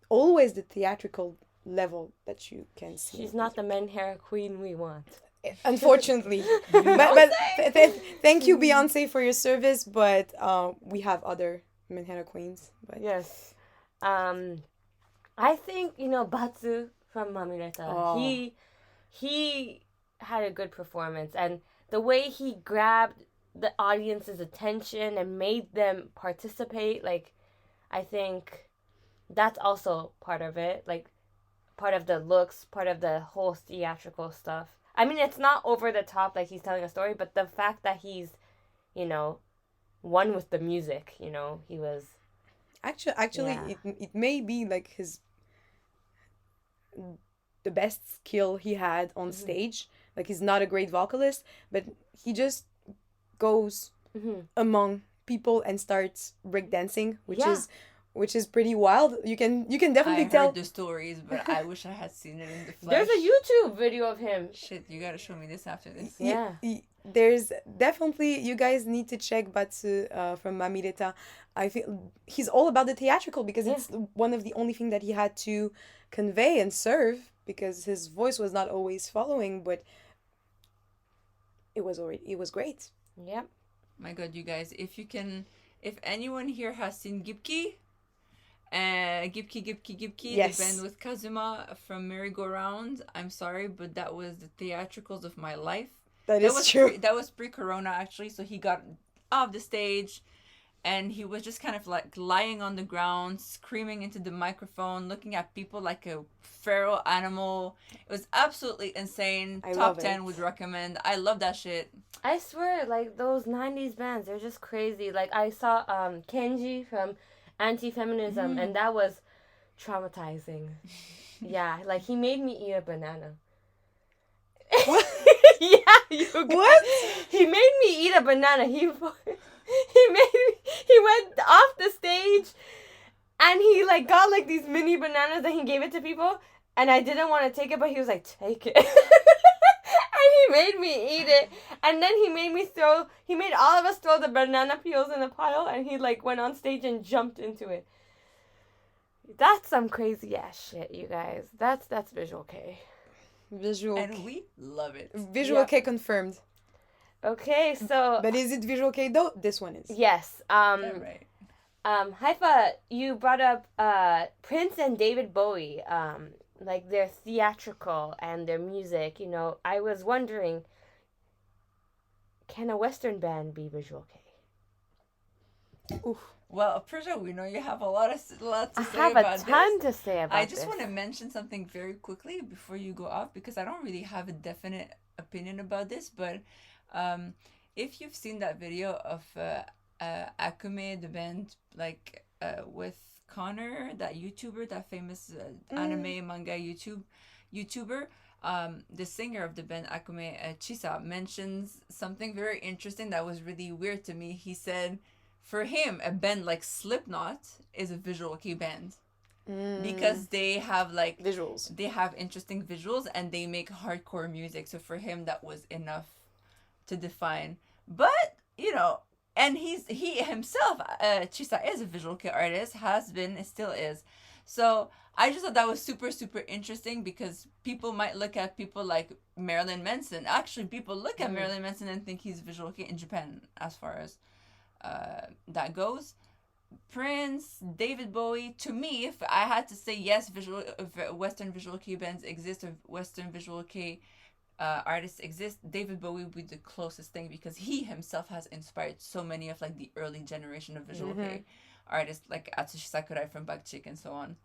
always the theatrical level that you can see. She's not the men hair queen we want. Unfortunately. but thank you, Beyonce, for your service, but we have other Manhattan queens. But yes. I think, Batsu from Mamireta, he had a good performance, and the way he grabbed the audience's attention and made them participate, like, I think that's also part of it, like, part of the looks, part of the whole theatrical stuff. I mean, it's not over the top like he's telling a story, but the fact that he's, one with the music, he was... Actually, it may be like the best skill he had on stage. Like, he's not a great vocalist, but he just goes among people and starts breakdancing, which is pretty wild. You can definitely tell. I heard the stories, but I wish I had seen it in the flesh. There's a YouTube video of him. Shit, you gotta show me this after this. Yeah. There's definitely, you guys need to check Batsu from Mamireta. I feel he's all about the theatrical, because it's one of the only thing that he had to convey and serve, because his voice was not always following, but it was great. Yep. My God, you guys, if anyone here has seen Gipki, yes. the band with Kazuma from Merry Go Round, I'm sorry, but that was the theatricals of my life. That is true. That was pre-corona, actually, so he got off the stage, and he was just kind of like lying on the ground, screaming into the microphone, looking at people like a feral animal. It was absolutely insane. Top 10 would recommend. I love that shit. I swear, like, those 90s bands, they're just crazy. Like, I saw Kenji from Anti-Feminism, and that was traumatizing. Yeah, like, he made me eat a banana. What? Yeah, you guys. What? He made me eat a banana. He went off the stage, and he like got like these mini bananas and he gave it to people, and I didn't want to take it, but he was like, take it. And he he made me eat it, and then he made all of us throw the banana peels in the pile, and he like went on stage and jumped into it. That's some crazy ass shit, you guys. That's Visual Kei. Visual And Kei. we love it. Visual Kei confirmed. Okay, so But is it Visual Kei though? This one is. yes. Right. Haïfa, you brought up Prince and David Bowie, like their theatrical and their music. You know, I was wondering, can a Western band be Visual Kei? Oof. Well, Persia, we know you have a lot to say about this. I have a ton to say about I this. just want to mention something very quickly before you go off, because I don't really have a definite opinion about this, but if you've seen that video of Akume, the band, like with Connor, that YouTuber, that famous anime manga YouTuber, the singer of the band Akume, Chisa, mentions something very interesting that was really weird to me. He said, for him, a band like Slipknot is a Visual Kei band. Because they have like visuals. They have interesting visuals and they make hardcore music. So for him, that was enough to define. But, you know, and he himself, Chisa, is a Visual Kei artist, has been, still is. So I just thought that was super, super interesting, because people might look at people like Marilyn Manson. Actually, people look at Marilyn Manson and think he's Visual Kei in Japan, as far as that goes. Prince, David Bowie, to me, if I had to say yes, Western Visual Kei bands exist, or Western Visual Kei artists exist, David Bowie would be the closest thing, because he himself has inspired so many of like the early generation of Visual Kei artists, like Atsushi Sakurai from Backchick and so on.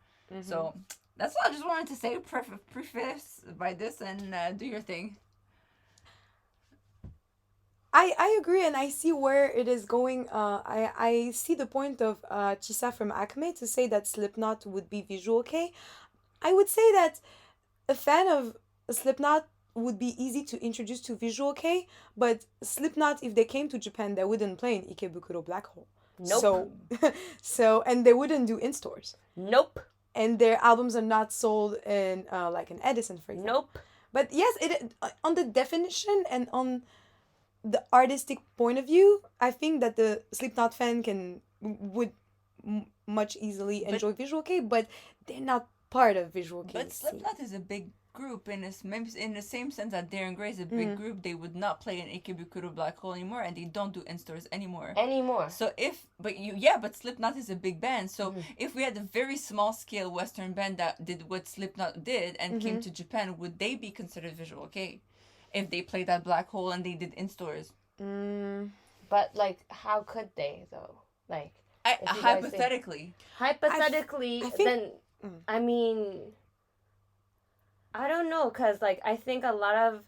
So that's all I just wanted to say, preface by this, and do your thing. I agree, and I see where it is going. I see the point of Chisa from Acme to say that Slipknot would be Visual Kei. I would say that a fan of Slipknot would be easy to introduce to Visual Kei, but Slipknot, if they came to Japan, they wouldn't play in Ikebukuro Black Hole. Nope. So and they wouldn't do in stores. Nope. And their albums are not sold in like in Edison, for example. Nope. But yes, it on the definition and on the artistic point of view, I think that the Slipknot fan would much easily enjoy Visual Kei, but they're not part of Visual Kei. But Slipknot is a big group in the same sense that Darren Gray is a big group. They would not play in Ikebukuro Black Hole anymore, and they don't do in-stores anymore. So but Slipknot is a big band. So if we had a very small scale Western band that did what Slipknot did and came to Japan, would they be considered Visual Kei? If they played that Black Hole and they did in-stores. But, like, how could they, though? Like, hypothetically. I think, then, I mean, I don't know, because, like, I think a lot of,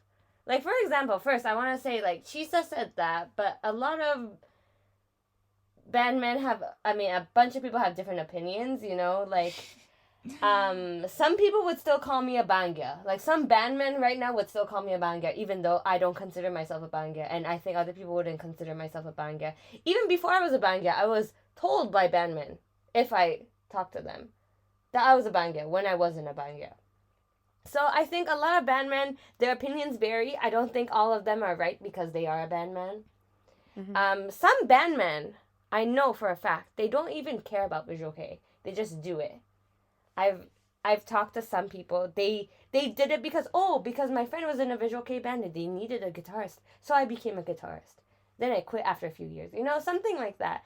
like, for example, first, I want to say, like, Chisa said that, but a lot of bandmen a bunch of people have different opinions, you know, like... some people would still call me a Bangya. Like, some bandmen right now would still call me a Bangya, even though I don't consider myself a Bangya, and I think other people wouldn't consider myself a Bangya. Even before I was a Bangya, I was told by bandmen, if I talked to them, that I was a Bangya when I wasn't a Bangya. So I think a lot of bandmen, their opinions vary. I don't think all of them are right because they are a bandman. Some bandmen, I know for a fact, they don't even care about Visual Kei. They just do it. I've talked to some people. They did it because my friend was in a Visual Kei band and they needed a guitarist, so I became a guitarist. Then I quit after a few years. You know, something like that.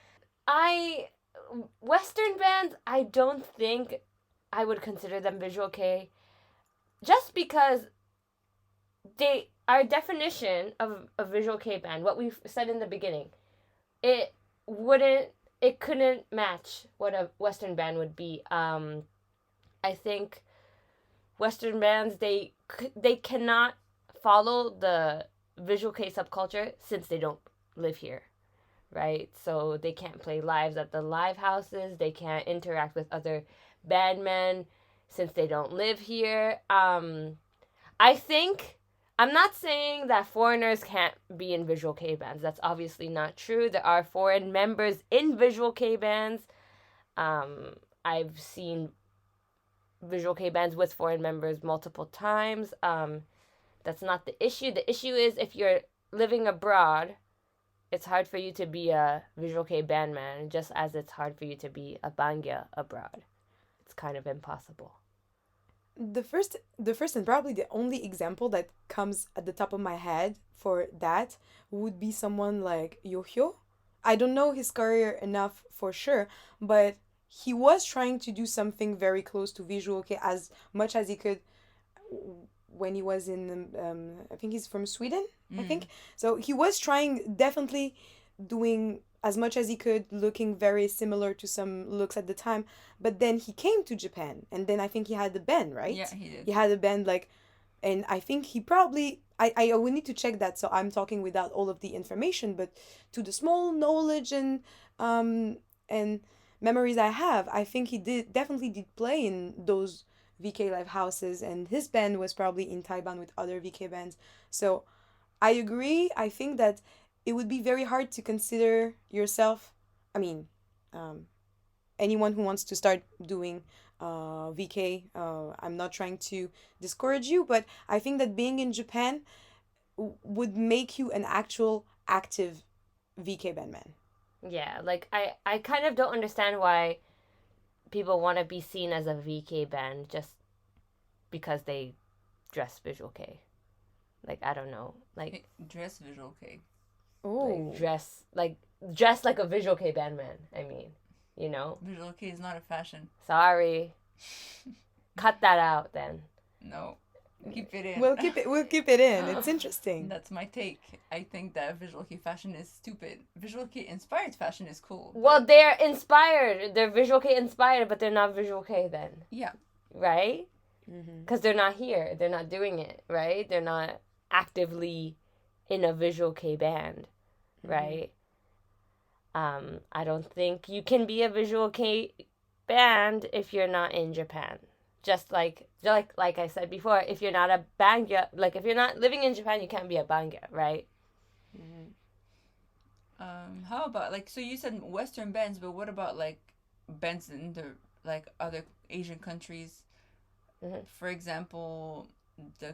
Western bands, I don't think I would consider them Visual Kei, just because our definition of a Visual Kei band, what we said in the beginning, it couldn't match what a Western band would be. I think Western bands, they cannot follow the Visual Kei subculture since they don't live here, right? So they can't play lives at the live houses. They can't interact with other bandmen since they don't live here. I think, I'm not saying that foreigners can't be in Visual Kei bands. That's obviously not true. There are foreign members in Visual Kei bands. I've seen Visual Kei bands with foreign members multiple times. That's not the issue. The issue is if you're living abroad, it's hard for you to be a Visual Kei bandman, just as it's hard for you to be a Bangya abroad. It's kind of impossible. The first and probably the only example that comes at the top of my head for that would be someone like Yohyo. I don't know his career enough for sure, but he was trying to do something very close to Visual Kei as much as he could when he was in I think he's from Sweden, I think. So he was trying, definitely doing as much as he could, looking very similar to some looks at the time. But then he came to Japan, and then I think he had the band, right? Yeah, he did. He had a band, like, and I think he probably, I would need to check that, so I'm talking without all of the information, but to the small knowledge and memories I have, I think he definitely did play in those VK live houses, and his band was probably in Taiwan with other VK bands. So I agree. I think that it would be very hard to consider yourself, I mean, anyone who wants to start doing VK, I'm not trying to discourage you, but I think that being in Japan would make you an actual active VK bandman. Yeah, like I kind of don't understand why people want to be seen as a VK band just because they dress Visual Kei. Like, I don't know. Like, Dress Visual Kei. Oh. Like dress like a Visual Kei bandman, I mean. You know? Visual Kei is not a fashion. Sorry. Cut that out then. No. Keep it in. We'll keep it in. It's interesting. That's my take. I think that Visual Kei fashion is stupid. Visual Kei inspired fashion is cool. Well, they're inspired. They're Visual Kei inspired, but they're not Visual Kei then. Yeah. Right? Because they're not here. They're not doing it, right? They're not actively in a Visual Kei band, right? I don't think you can be a Visual Kei band if you're not in Japan. Just like I said before, if you're not a Bangya, like if you're not living in Japan, you can't be a Bangya, right? How about, like, so you said Western bands, but what about like bands in the like other Asian countries? For example, the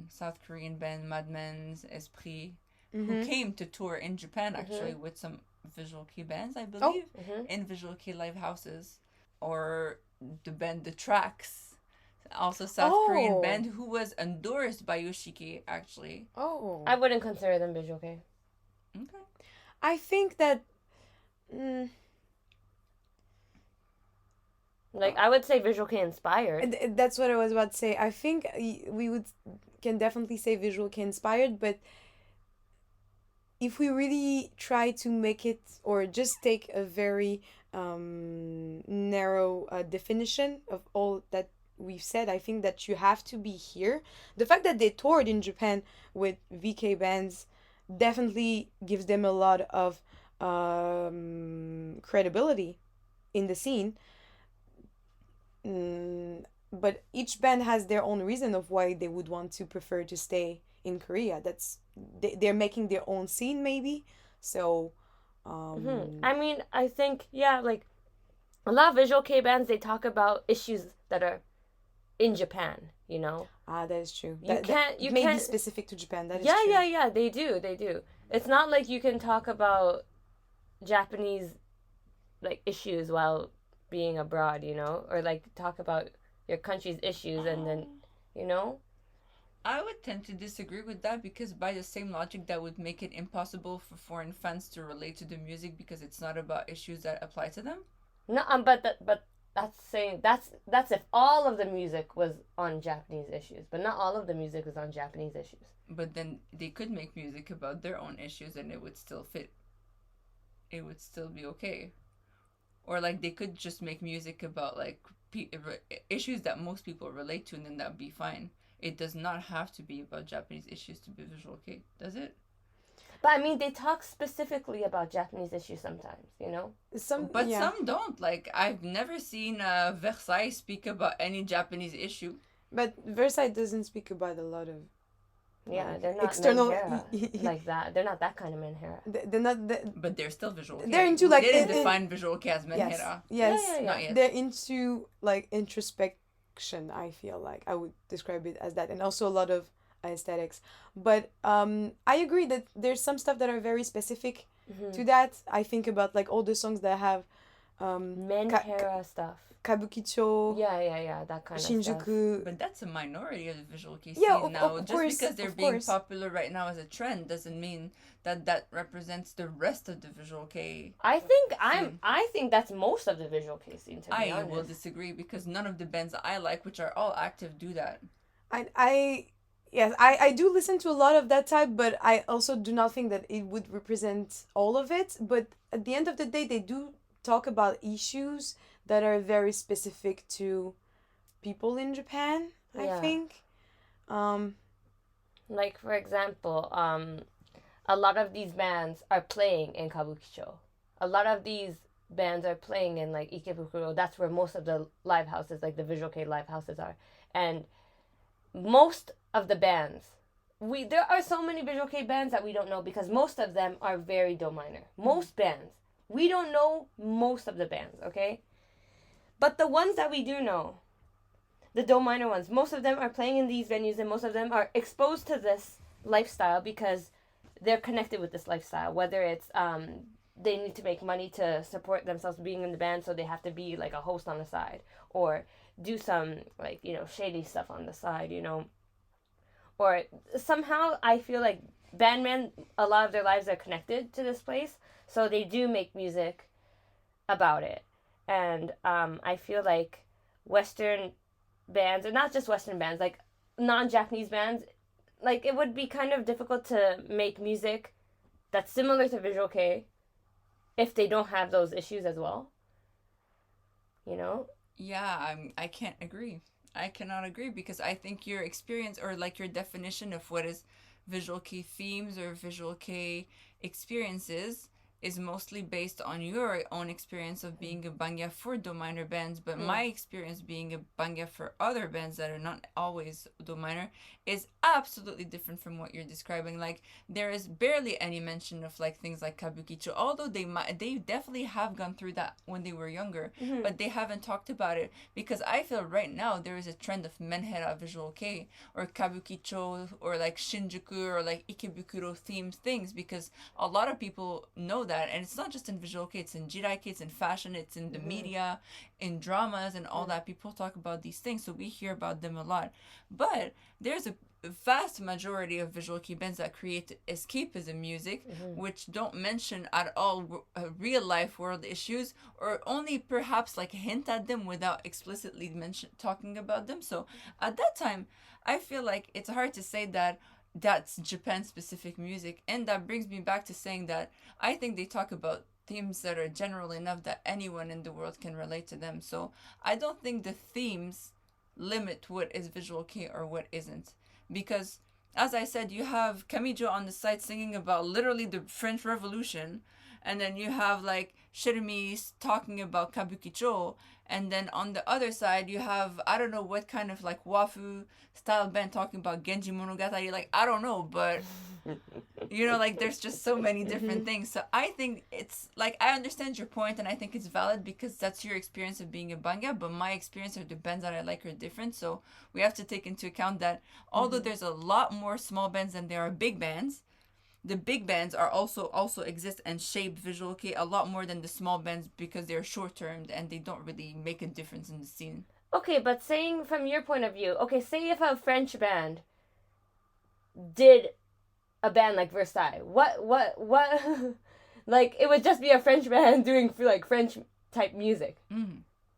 South Korean band Madmen's Esprit, who came to tour in Japan actually with some Visual Kei bands, I believe, in Visual Kei live houses, or the band The Tracks, also South Korean band who was endorsed by Yoshiki actually. I wouldn't consider them Visual Kei. Okay. I think that like I would say Visual Kei inspired. That's what I was about to say. I think we can definitely say Visual Kei inspired, but if we really try to make it, or just take a very narrow definition of all that we've said, I think that you have to be here. The fact that they toured in Japan with VK bands definitely gives them a lot of credibility in the scene. But each band has their own reason of why they would want to prefer to stay in Korea. They're making their own scene, maybe. So I mean, I think, yeah, like a lot of Visual Kei bands, they talk about issues that are in Japan, you know? that is true. You can't be specific to Japan. That is true. Yeah, they do. It's not like you can talk about Japanese like issues while being abroad, you know? Or like talk about your country's issues and then, you know? I would tend to disagree with that, because by the same logic that would make it impossible for foreign fans to relate to the music because it's not about issues that apply to them. No, but that's saying that's if all of the music was on Japanese issues, but not all of the music is on Japanese issues. But then they could make music about their own issues and it would still fit. It would still be okay. Or like they could just make music about like issues that most people relate to, and then that'd be fine. It does not have to be about Japanese issues to be Visual Kei, does it? But I mean, they talk specifically about Japanese issues sometimes, you know? Some don't. Like, I've never seen Versailles speak about any Japanese issue. But Versailles doesn't speak about a lot of they're not external like that. They're not that kind of menhera. They're not. But they're still Visual Kei. They're into like. They didn't define Visual Kei as menhera. Yes. Not yet. They're into like introspection. I feel like I would describe it as that, and also a lot of aesthetics. But I agree that there's some stuff that are very specific Mm-hmm. to that. I think about like all the songs that have Menhera stuff. kabukicho, Yeah, that kind of stuff. Shinjuku. But that's a minority of the visual kei Yeah, scene now. Just course, because they're of being course. popular right now as a trend doesn't mean that that represents the rest of the visual kei. I think Scene. I think that's most of the visual kei scene, to be I honest. will disagree because none of the bands I like, which are all active, do that. Yes, I do listen to a lot of that type, but I also do not think that it would represent all of it. But at the end of the day, they do talk about issues that are very specific to people in Japan, I Yeah. think. Like, for example, a lot of these bands are playing in Kabukicho. A lot of these bands are playing in like Ikebukuro. That's where most of the live houses, like the Visual Kei live houses, are. And most of the bands, there are so many Visual Kei bands that we don't know because most of them are very do minor. Most bands, we don't know most of the bands, okay? But the ones that we do know, the do minor ones, most of them are playing in these venues and most of them are exposed to this lifestyle because they're connected with this lifestyle. Whether it's they need to make money to support themselves being in the band, so they have to be like a host on the side or do some like, you know, shady stuff on the side, you know. Or somehow I feel like bandmen, a lot of their lives are connected to this place, so they do make music about it. And I feel like Western bands, or not just Western bands, like non-Japanese bands, like it would be kind of difficult to make music that's similar to Visual Kei if they don't have those issues as well. You know? Yeah, I can't agree. I cannot agree because I think your experience or like your definition of what is visual kei themes or visual kei experiences is mostly based on your own experience of being a bangya for do minor bands, but my experience being a bangya for other bands that are not always do minor is absolutely different from what you're describing. Like there is barely any mention of like things like kabukicho, although they definitely have gone through that when they were younger, but they haven't talked about it because I feel right now there is a trend of menhera visual kei or kabukicho or like Shinjuku or like Ikebukuro themed things because a lot of people know that, and it's not just in visual kei, it's in jirai kei, it's in fashion, it's in the media, in dramas and all that. People talk about these things, so we hear about them a lot. But there's a vast majority of visual kei bands that create escapism music, which don't mention at all real life world issues, or only perhaps like hint at them without explicitly talking about them. So at that time, I feel like it's hard to say that that's Japan specific music. And that brings me back to saying that I think they talk about themes that are general enough that anyone in the world can relate to them. So I don't think the themes limit what is visual kei or what isn't. Because as I said, you have Kamijo on the side singing about literally the French Revolution, and then you have like Shirumi talking about kabukicho, and then on the other side you have I don't know what kind of like wafu style band talking about Genji Monogatari. Like I don't know, but you know, like there's just so many different things. So I think it's like I understand your point and I think it's valid because that's your experience of being a bangya, but my experience or the bands that I like are different. So we have to take into account that although there's a lot more small bands than there are big bands, the big bands are also exist and shape visual kei a lot more than the small bands because they're short termed and they don't really make a difference in the scene. Okay, but saying from your point of view, okay, say if a French band did a band like Versailles, what like it would just be a French band doing like French type music.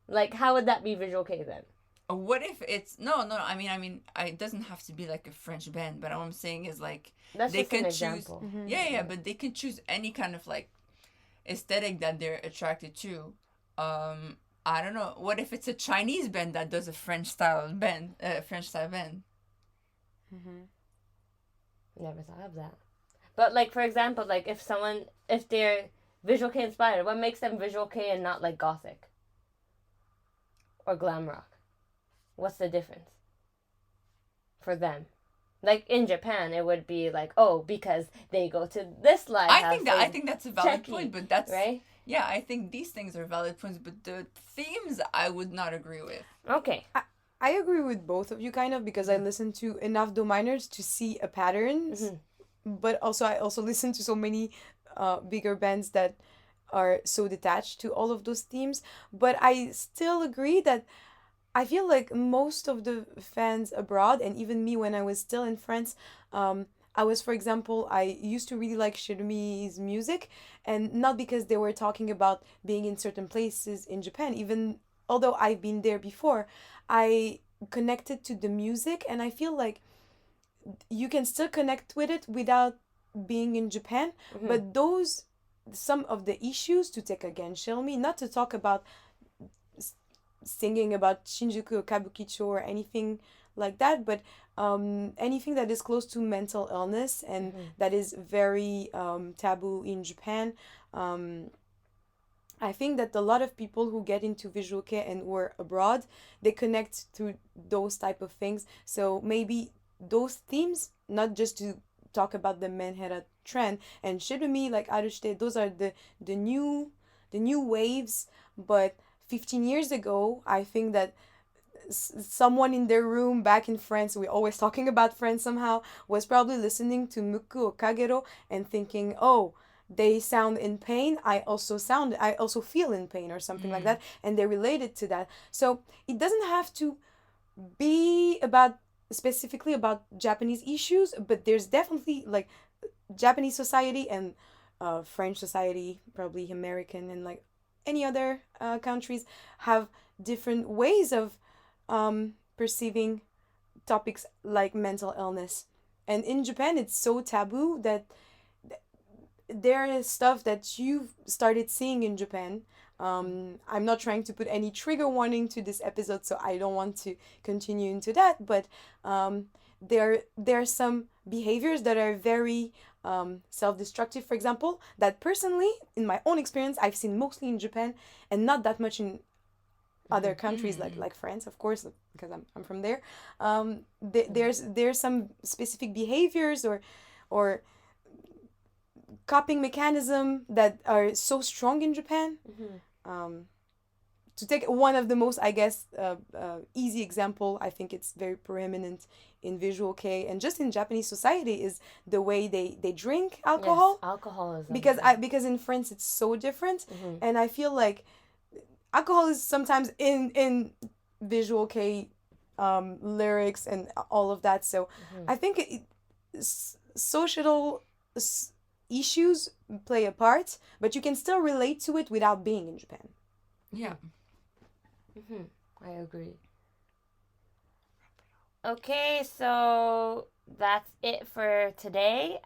Like how would that be visual kei then? What if it's no? I mean, it doesn't have to be like a French band, but what I'm saying is like That's they just an can choose. example. Yeah, but they can choose any kind of like aesthetic that they're attracted to. I don't know. What if it's a Chinese band that does a French style band? Never thought of that. But like for example, like if they're visual kei inspired, what makes them visual kei and not like gothic or glam rock? What's the difference for them? Like in Japan, it would be like, oh, because they go to this live house. I think that's a valid Checky, point, but that's right. Yeah, I think these things are valid points, but the themes I would not agree with. Okay. I agree with both of you kind of because I listen to enough do minors to see a patterns, but also I also listen to so many bigger bands that are so detached to all of those themes. But I still agree that I feel like most of the fans abroad, and even me when I was still in France, I was, for example, I used to really like Shirumi's music, and not because they were talking about being in certain places in Japan, even although I've been there before, I connected to the music, and I feel like you can still connect with it without being in Japan, but those some of the issues to take again Shilmi, not to talk about singing about Shinjuku or Kabukicho or anything like that, but anything that is close to mental illness and that is very taboo in Japan. I think that a lot of people who get into visual kei and were abroad, they connect to those type of things. So maybe those themes, not just to talk about the menhera trend and shirumi like arushite, those are the new waves. But 15 years ago, I think that someone in their room back in France, we're always talking about France somehow, was probably listening to Muku or Kagero and thinking, oh, they sound in pain. I also feel in pain or something like that. And they related to that. So it doesn't have to be about specifically about Japanese issues, but there's definitely like Japanese society and French society, probably American and like any other countries have different ways of perceiving topics like mental illness. And in Japan, it's so taboo that there is stuff that you've started seeing in Japan. I'm not trying to put any trigger warning to this episode, so I don't want to continue into that. But there are some behaviors that are very self-destructive, for example, that personally, in my own experience, I've seen mostly in Japan and not that much in other countries like France, of course, because I'm from there. There's some specific behaviors or coping mechanism that are so strong in Japan. To take one of the most, I guess, easy example, I think it's very preeminent in Visual Kei and just in Japanese society is the way they drink alcohol. Yes, alcoholism. Because in France it's so different, and I feel like alcohol is sometimes in Visual Kei lyrics and all of that. So I think social issues play a part, but you can still relate to it without being in Japan. Yeah. I agree. Okay, so that's it for today.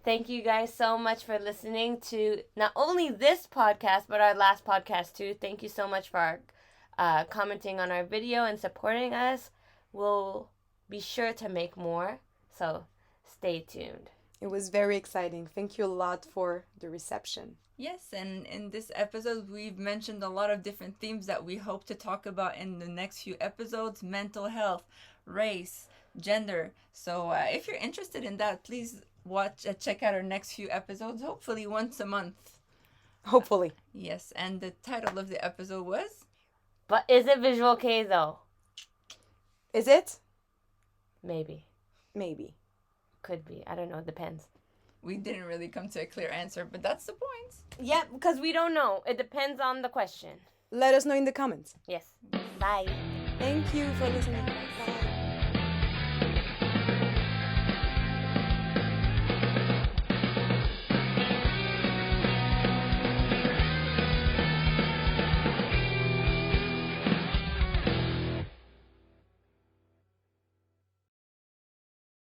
Thank you guys so much for listening to not only this podcast, but our last podcast too. Thank you so much for commenting on our video and supporting us. We'll be sure to make more, so stay tuned. It was very exciting. Thank you a lot for the reception. Yes, and in this episode, we've mentioned a lot of different themes that we hope to talk about in the next few episodes: mental health, race, gender. So if you're interested in that, please check out our next few episodes, hopefully once a month. Hopefully. Yes, and the title of the episode was? But is it Visual Kei though? Is it? Maybe. Maybe. Could be. I don't know. It depends. We didn't really come to a clear answer, but that's the point. Yeah, because we don't know. It depends on the question. Let us know in the comments. Yes. Bye. Thank you for listening. Bye.